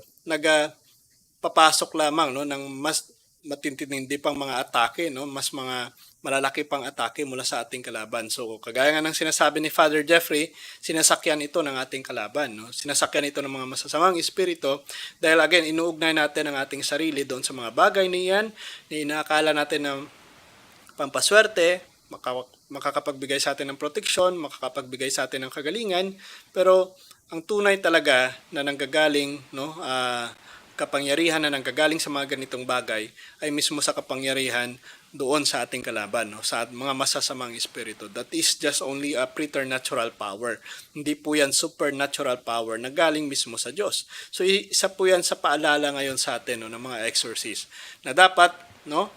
papasok lamang, no, ng mas matintindi pang mga atake, no, mas mga malalaki pang atake mula sa ating kalaban. So kagaya nga ng sinasabi ni Father Jeffrey, sinasakyan ito ng ating kalaban, no? Sinasakyan ito ng mga masasamang espiritu, dahil again inuugnay natin ang ating sarili doon sa mga bagay niyan na inaakala natin na pampaswerte, makakapagbigay sa atin ng proteksyon, makakapagbigay sa atin ng kagalingan, pero ang tunay talaga na nanggagaling, no, kapangyarihan na nanggagaling sa mga ganitong bagay ay mismo sa kapangyarihan doon sa ating kalaban, no? Sa mga masasamang espiritu. That is just only a preternatural power. Hindi po yan supernatural power na galing mismo sa Diyos. So isa po yan sa paalala ngayon sa atin, no, ng mga exorcist na dapat, no,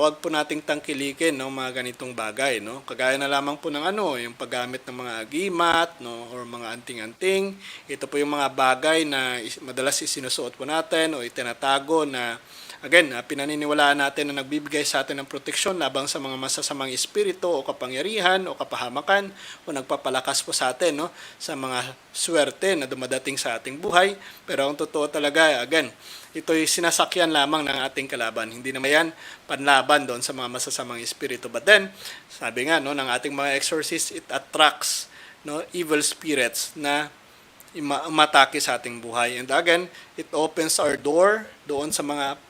wag po nating tangkilikin, no, mga ganitong bagay, no. Kagaya na lamang po ng yung paggamit ng mga agimat, no, or mga anting-anting. Ito po yung mga bagay na madalas isinusuot po natin o itinatago na again, pinaniniwalaan natin na nagbibigay sa atin ng proteksyon labang sa mga masasamang espiritu o kapangyarihan o kapahamakan o nagpapalakas po sa atin, no, sa mga swerte na dumadating sa ating buhay. Pero ang totoo talaga, again, ito'y sinasakyan lamang ng ating kalaban. Hindi naman yan panlaban doon sa mga masasamang espiritu. But then, sabi nga, no, ng ating mga exorcists, it attracts, no, evil spirits na umatake sa ating buhay. And again, it opens our door doon sa mga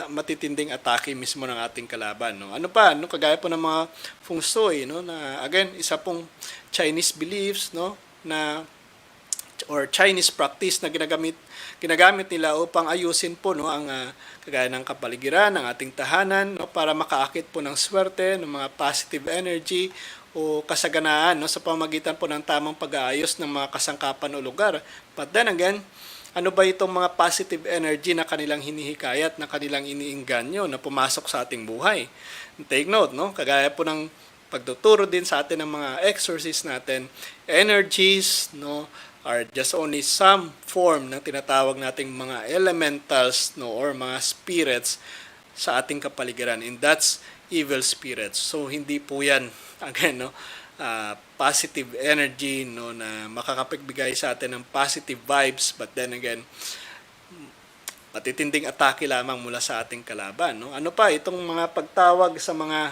matitinding atake mismo ng ating kalaban, no. Ano pa, no, kagaya po ng mga feng shui, no, na again isa pong Chinese beliefs, no, na or Chinese practice na ginagamit nila upang ayusin po, no, ang kagaya ng kapaligiran ng ating tahanan, no, para makaakit po ng swerte, ng mga positive energy o kasaganaan, no, sa pamamagitan po ng tamang pag-aayos ng mga kasangkapan o lugar. But then again, ano ba itong mga positive energy na kanilang hinihikayat, na kanilang iniingganyo na pumasok sa ating buhay? Take note, no? Kagaya po ng pagtuturo din sa atin ng mga exorcists natin, energies, no, are just only some form ng tinatawag nating mga elementals, no, or mga spirits sa ating kapaligiran, and that's evil spirits. So hindi po yan, again, no, positive energy, no, na makakapagbigay sa atin ng positive vibes, but then again, matitinding atake lamang mula sa ating kalaban, no. Ano pa itong mga pagtawag sa mga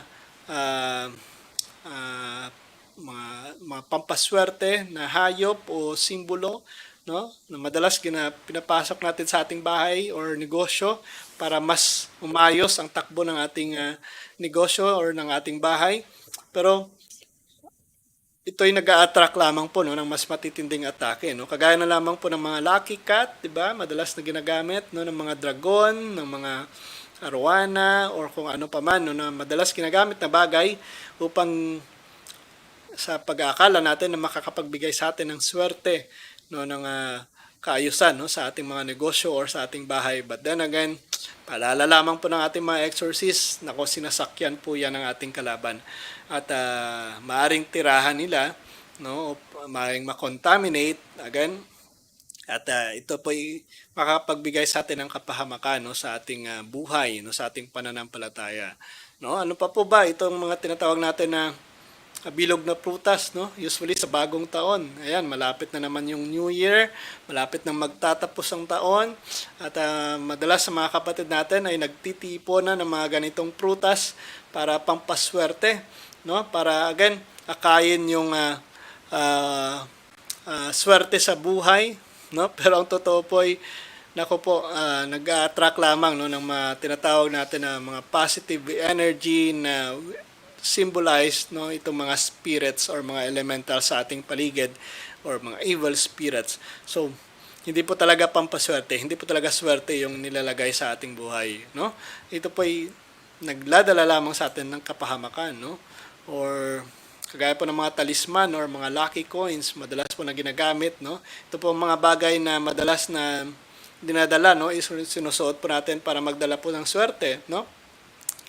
pampaswerte na hayop o simbolo, no, na madalas pinapasok natin sa ating bahay or negosyo para mas umayos ang takbo ng ating negosyo or ng ating bahay. Pero ito'y nag-a-attract lamang po, no, ng mas matitinding atake, no. Kagaya na lamang po ng mga lucky cat, 'di ba? Madalas na ginagamit, no, ng mga dragon, ng mga arwana or kung ano pa man, no, na madalas ginagamit na bagay upang sa pag-aakala natin na makakapagbigay sa atin ng swerte, no, ng kaayusan, no, sa ating mga negosyo or sa ating bahay. But then again, paalala lamang po ng ating mga exorcists, nako, sinasakyan po yan ng ating kalaban. At maaring tirahan nila, no, maaring makontaminate, again, at ito po ay makapagbigay sa atin ng kapahamakan, no, sa ating buhay, no, sa ating pananampalataya. No, ano pa po ba itong mga tinatawag natin na bilog na prutas, no? Usually sa bagong taon. Ayan, malapit na naman yung New Year, malapit na magtatapos ang taon, at madalas sa mga kapatid natin ay nagtitipo na ng mga ganitong prutas para pampaswerte, no? Para again, akayin yung swerte sa buhay, no? Pero ang totoo po ay nako po, nag-attract lamang, no, ng mga tinatawag natin na mga positive energy na symbolize, no, itong mga spirits or mga elemental sa ating paligid or mga evil spirits. So hindi po talaga pampaswerte, hindi po talaga swerte yung nilalagay sa ating buhay, no. Ito po ay nagladala lamang sa atin ng kapahamakan, no? Or kagaya po ng mga talisman or mga lucky coins, madalas po na ginagamit, no? Ito po mga bagay na madalas na dinadala, no? Sinusuot po natin para magdala po ng swerte, no?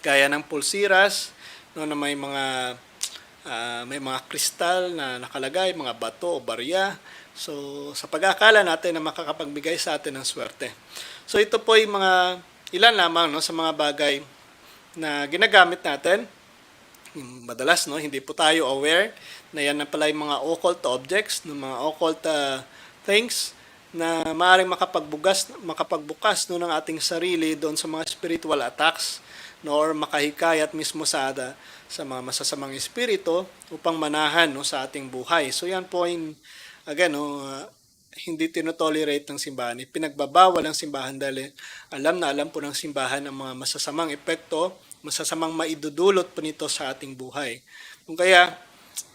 Gaya ng pulsiras, no, na may mga kristal na nakalagay, mga bato o barya. So, sa pag-aakala natin na makakapagbigay sa atin ng swerte. So, ito po yung mga ilan lamang, no, sa mga bagay na ginagamit natin. Madalas, no, hindi po tayo aware na yan na pala yung mga occult objects, no, mga occult things na maaaring makapagbukas no, ng ating sarili doon sa mga spiritual attacks, no, or makahikayat mismo sa mga masasamang espiritu upang manahan, no, sa ating buhay. So yan po yung, again, no, hindi tinotolerate ng simbahan. Pinagbabawal ng simbahan dahil alam na alam po ng simbahan ang mga masasamang epekto, masasamang maidudulot po nito sa ating buhay. Kung kaya,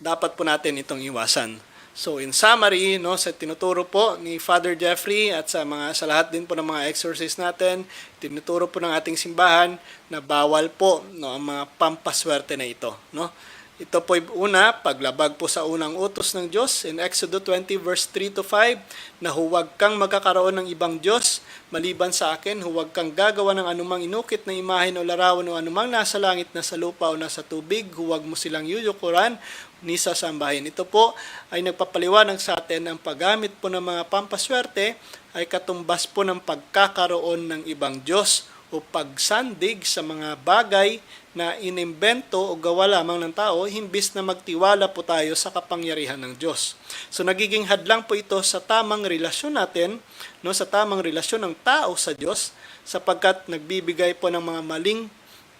dapat po natin itong iwasan. So in summary, no, sa tinuturo po ni Father Jeffrey at sa lahat din po ng mga exorcist natin, tinuturo po ng ating simbahan na bawal po, no, ang mga pampaswerte na ito, no. Ito po una, paglabag po sa unang utos ng Diyos in Exodus 20 verse 3 to 5 na huwag kang magkakaroon ng ibang Diyos maliban sa akin, huwag kang gagawa ng anumang inukit na imahen o larawan o anumang nasa langit, nasa lupa o nasa tubig, huwag mo silang yuyukuran ni sasambahin. Ito po ay nagpapaliwanag sa atin ang paggamit po ng mga pampaswerte ay katumbas po ng pagkakaroon ng ibang Diyos o pagsandig sa mga bagay na inimbento o gawa lamang ng tao, himbis na magtiwala po tayo sa kapangyarihan ng Diyos. So nagiging hadlang po ito sa tamang relasyon natin, no, sa tamang relasyon ng tao sa Diyos, sapagkat nagbibigay po ng mga maling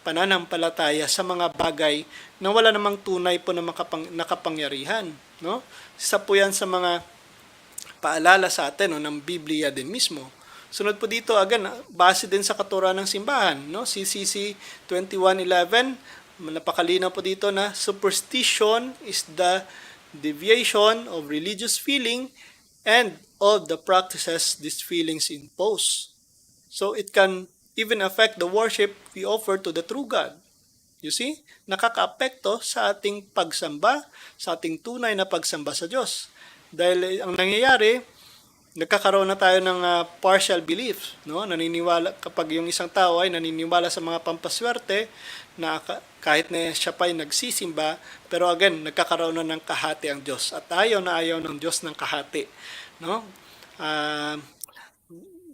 pananampalataya sa mga bagay na wala namang tunay po na nakapangyarihan, no? Isa po yan sa mga paalala sa atin, no, ng Biblia din mismo. Sunod po dito, again, base din sa katuruan ng simbahan, no? CCC 2111, napakalinaw po dito na superstition is the deviation of religious feeling and of the practices these feelings impose. So it can even affect the worship we offer to the true God. You see? Nakaka-apekto sa ating pagsamba, sa ating tunay na pagsamba sa Diyos. Dahil ang nangyayari, nagkakaroon na tayo ng partial belief, no? Naniniwala kapag yung isang tao ay naniniwala sa mga pampaswerte na kahit na siya pa ay nagsisimba, pero again, nagkakaroon na ng kahati ang Diyos at ayaw na ayaw ng Diyos ng kahati, no?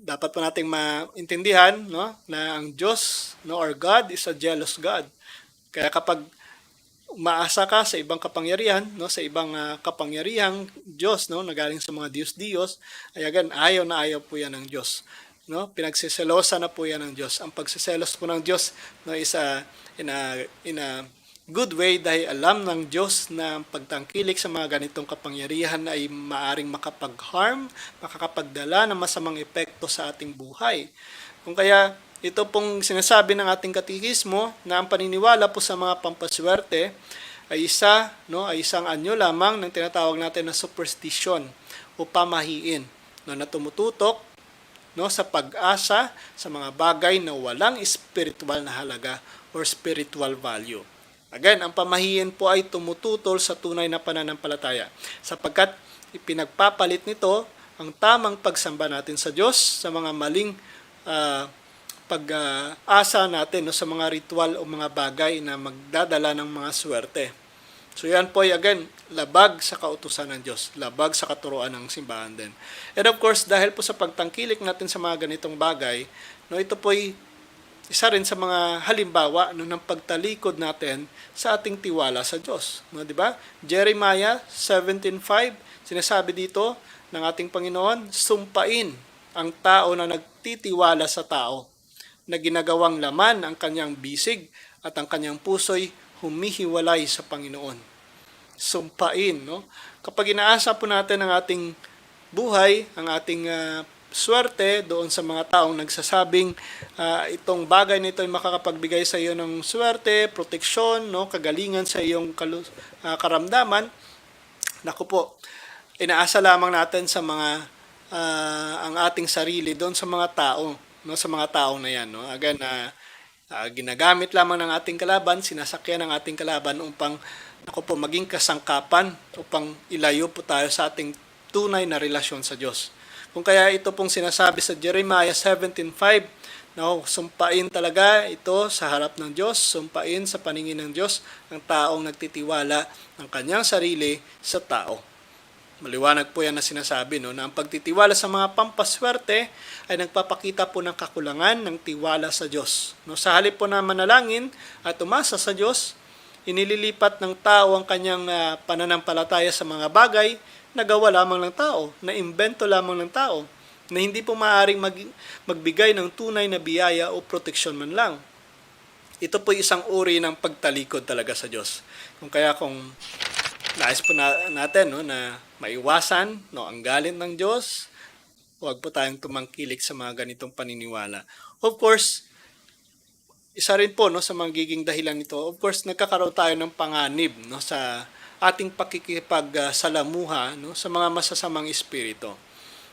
Dapat po nating maintindihan, no, na ang Diyos, no, or God is a jealous God. Kaya kapag umaasa ka sa ibang kapangyarihan, no, sa ibang kapangyarihang Diyos, no, na galing sa mga Diyos, ay again, ayaw na ayaw po yan ng Diyos, no? Pinagsiselosa na po yan ng Diyos. Ang pagsiselos po ng Diyos, no, is in a good way dahil alam ng Diyos na pagtangkilik sa mga ganitong kapangyarihan ay maaring makapag-harm, makakapagdala ng masamang epekto sa ating buhay. Kung kaya ito pong sinasabi ng ating katekismo na ang paniniwala po sa mga pampaswerte ay isang anyo lamang ng tinatawag natin na superstition o pamahiin, no, na tumututok, no, sa pag-asa sa mga bagay na walang spiritual na halaga or spiritual value. Again, ang pamahiin po ay tumututol sa tunay na pananampalataya sapagkat ipinagpapalit nito ang tamang pagsamba natin sa Diyos sa mga maling pag-asa natin, no, sa mga ritual o mga bagay na magdadala ng mga swerte. So yan po ay again, labag sa kautusan ng Diyos, labag sa katuruan ng simbahan din. And of course, dahil po sa pagtangkilik natin sa mga ganitong bagay, no, ito po ay isa rin sa mga halimbawa, no, ng pagtalikod natin sa ating tiwala sa Diyos. No, di ba? Jeremiah 17:5, sinasabi dito ng ating Panginoon, sumpain ang tao na nagtitiwala sa tao, na ginagawang laman ang kanyang bisig at ang kanyang puso'y humihiwalay sa Panginoon. Sumpain, no? Kapag inaasa po natin ang ating buhay, ang ating swerte doon sa mga taong nagsasabing itong bagay nito ay makakapagbigay sa iyo ng swerte, proteksyon, no, kagalingan sa iyong karamdaman, naku po, inaasa lamang natin sa mga ang ating sarili doon sa mga tao, no, sa mga taong na yan, no. Again, Ginagamit lamang ng ating kalaban, sinasakyan ng ating kalaban upang maging kasangkapan upang ilayo po tayo sa ating tunay na relasyon sa Diyos. Kung kaya ito pong sinasabi sa Jeremiah 17:5, sumpain talaga ito sa harap ng Diyos, sumpain sa paningin ng Diyos ang taong nagtitiwala ng kanyang sarili sa tao. Maliwanag po yan na sinasabi, no, na ang pagtitiwala sa mga pampaswerte ay nagpapakita po ng kakulangan ng tiwala sa Diyos. No, sa halip po na manalangin at umasa sa Diyos, inililipat ng tao ang kanyang pananampalataya sa mga bagay na gawa lamang ng tao, na imbento lamang ng tao, na hindi po maaaring magbigay ng tunay na biyaya o proteksyon man lang. Ito po isang uri ng pagtalikod talaga sa Diyos. Kung nais po natin, no, na maiwasan, no, ang galit ng Diyos, huwag po tayong tumangkilik sa mga ganitong paniniwala. Of course, isa rin po, no, sa magiging dahilan nito, of course, nagkakaroon tayo ng panganib, no, sa ating pakikipagsalamuha, no, sa mga masasamang espiritu.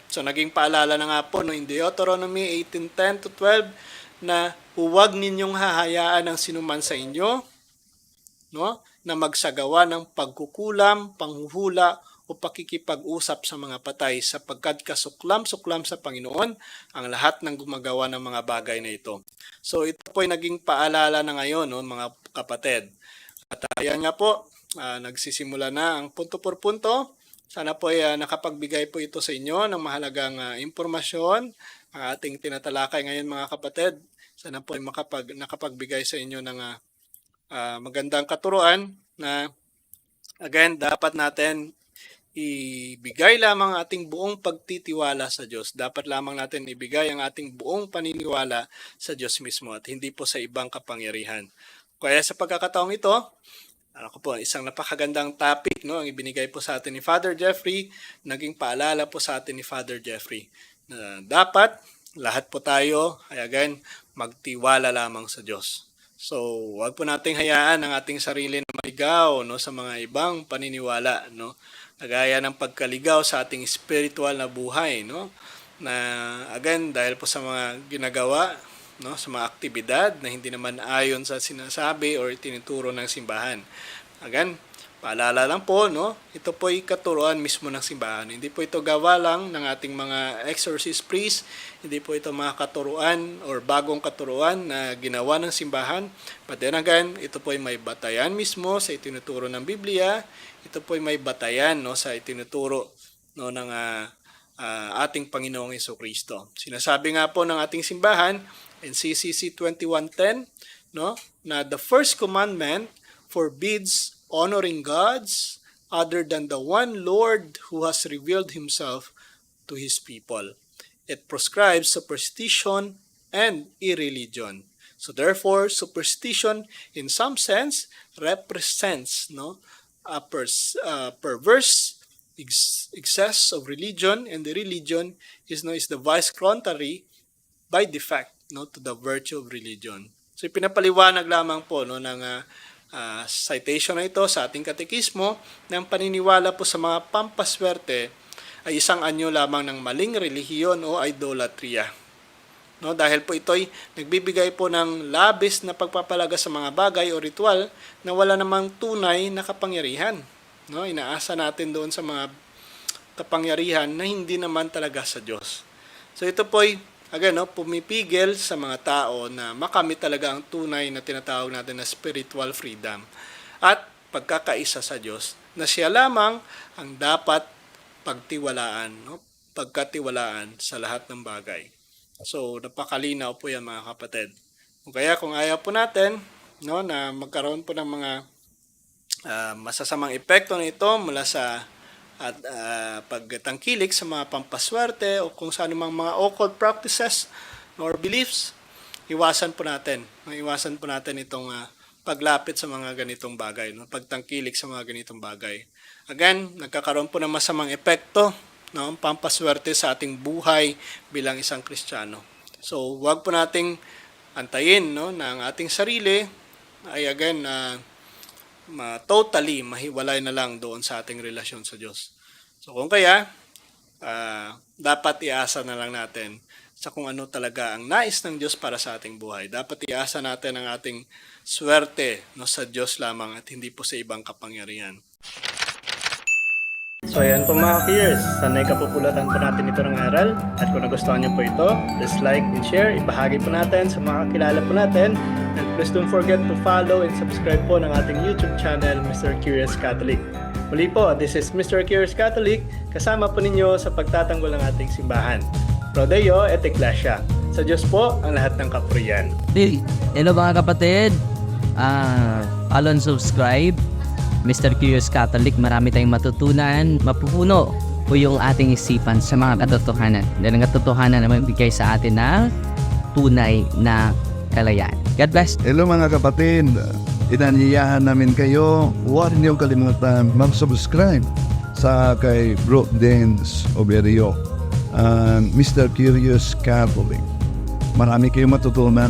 So naging paalala na nga po, no, in Deuteronomy 18:10-12 na huwag ninyong hahayaan ang sinuman sa inyo, no, na magsagawa ng pagkukulam, panghuhula o pakikipag-usap sa mga patay, sapagkat kasuklam-suklam sa Panginoon ang lahat ng gumagawa ng mga bagay na ito. So ito po ay naging paalala na ngayon, no, mga kapatid. At ayan nga po, nagsisimula na ang punto por punto. Sana po ay nakapagbigay po ito sa inyo ng mahalagang impormasyon ang ating tinatalakay ngayon, mga kapatid. Sana po ay nakapagbigay sa inyo ng magandang katuruan na, again, dapat natin ibigay lamang ating buong pagtitiwala sa Diyos. Dapat lamang natin ibigay ang ating buong paniniwala sa Diyos mismo at hindi po sa ibang kapangyarihan. Kaya sa pagkakataong ito, isang napakagandang topic, no, ang ibinigay po sa atin ni Father Jeffrey, naging paalala po sa atin ni Father Jeffrey na dapat lahat po tayo ay again magtiwala lamang sa Diyos. So, wag po nating hayaan ang ating sarili na maligaw, no, sa mga ibang paniniwala, no, kagaya ng pagkaligaw sa ating spiritual na buhay, no, na again dahil po sa mga ginagawa, no, sa mga aktibidad na hindi naman ayon sa sinasabi or tinuturo ng simbahan. Again, paalala lang po, no, ito po ay katuruan mismo ng simbahan. Hindi po ito gawa lang ng ating mga exorcist priest, hindi po ito mga katuruan or bagong katuruan na ginawa ng simbahan. But then again, ito po ay may batayan mismo sa itinuturo ng Biblia. Ito po ay may batayan, no, sa itinuturo, no, ng ating Panginoong Jesucristo. Sinasabi nga po ng ating simbahan in CCC 2110, no, na the first commandment forbids honoring gods other than the one Lord who has revealed himself to his people. It prescribes superstition and irreligion. So therefore, superstition in some sense represents, no, a perverse excess of religion, and the religion is the vice contrary by defect, no, to the virtue of religion. So ipinapaliwanag lamang po, no, ng citation na ito sa ating katekismo ng paniniwala po sa mga pampaswerte ay isang anyo lamang ng maling relihiyon o idolatria. No, dahil po ito ay nagbibigay po ng labis na pagpapalaga sa mga bagay o ritual na wala namang tunay na kapangyarihan. No, inaasa natin doon sa mga kapangyarihan na hindi naman talaga sa Diyos. So ito po ay again, no, pumipigil sa mga tao na makamit talaga ang tunay na tinatawag natin na spiritual freedom at pagkakaisa sa Diyos na siya lamang ang dapat pagtiwalaan, no, pagkatiwalaan sa lahat ng bagay. So, napakalinaw po yan, mga kapatid. Kaya kung ayaw po natin, no, na magkaroon po ng mga masasamang epekto nito mula sa at pagtangkilik sa mga pampaswerte o kung saan mang mga occult practices or beliefs, iwasan po natin itong paglapit sa mga ganitong bagay, no? Pagtangkilik sa mga ganitong bagay. Again, nagkakaroon po ng masamang epekto, no, ang pampaswerte sa ating buhay bilang isang Kristiyano. So, huwag po nating antayin, no, na ang ating sarili ay again totally mahiwalay na lang doon sa ating relasyon sa Diyos. So kung kaya, dapat iasa na lang natin sa kung ano talaga ang nais ng Diyos para sa ating buhay. Dapat iasa natin ang ating swerte no, sa Diyos lamang at hindi po sa ibang kapangyarihan. So ayan po mga ka-Keyers, sana'y kapupulatan po natin ito ng aral. At kung nagustuhan niyo po ito, please like and share, ibahagi po natin sa mga kakilala po natin. And please don't forget to follow and subscribe po ng ating YouTube channel, Mr. Curious Catholic. Muli po, this is Mr. Curious Catholic, kasama po ninyo sa pagtatanggol ng ating simbahan. Pro Deo et Ecclesia. Sa Diyos po ang lahat ng kapurian. Hello mga kapatid, follow and subscribe Mr. Curious Catholic. Marami tayong matutunan, mapupuno po yung ating isipan sa mga katotohanan. Dahil ang katotohanan na magbigay sa atin ng tunay na kalayaan. God bless. Hello mga kapatid, inanyayahan namin kayo, huwag niyong kalimutan mag-subscribe sa kay Bro Dance Oberio, Mr. Curious Catholic. Marami kayong matutunan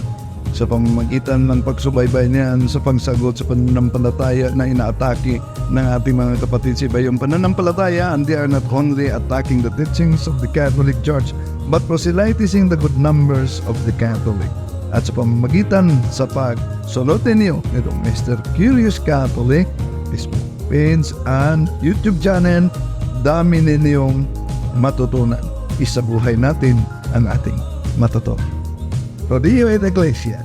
sa pamamagitan ng pagsubaybay niyan sa pagsagot sa pananampalataya na inaatake ng ating mga kapatid sa iba. Yung pananampalataya, and they are not only attacking the teachings of the Catholic Church, but proselytizing the good numbers of the Catholic. At sa pamamagitan sa pagsunutin niyo nitong Mr. Curious Catholic, Facebook page and YouTube channel, dami ninyong matutunan. Isabuhay natin ang ating matutunan. Pro Deo et Ecclesia.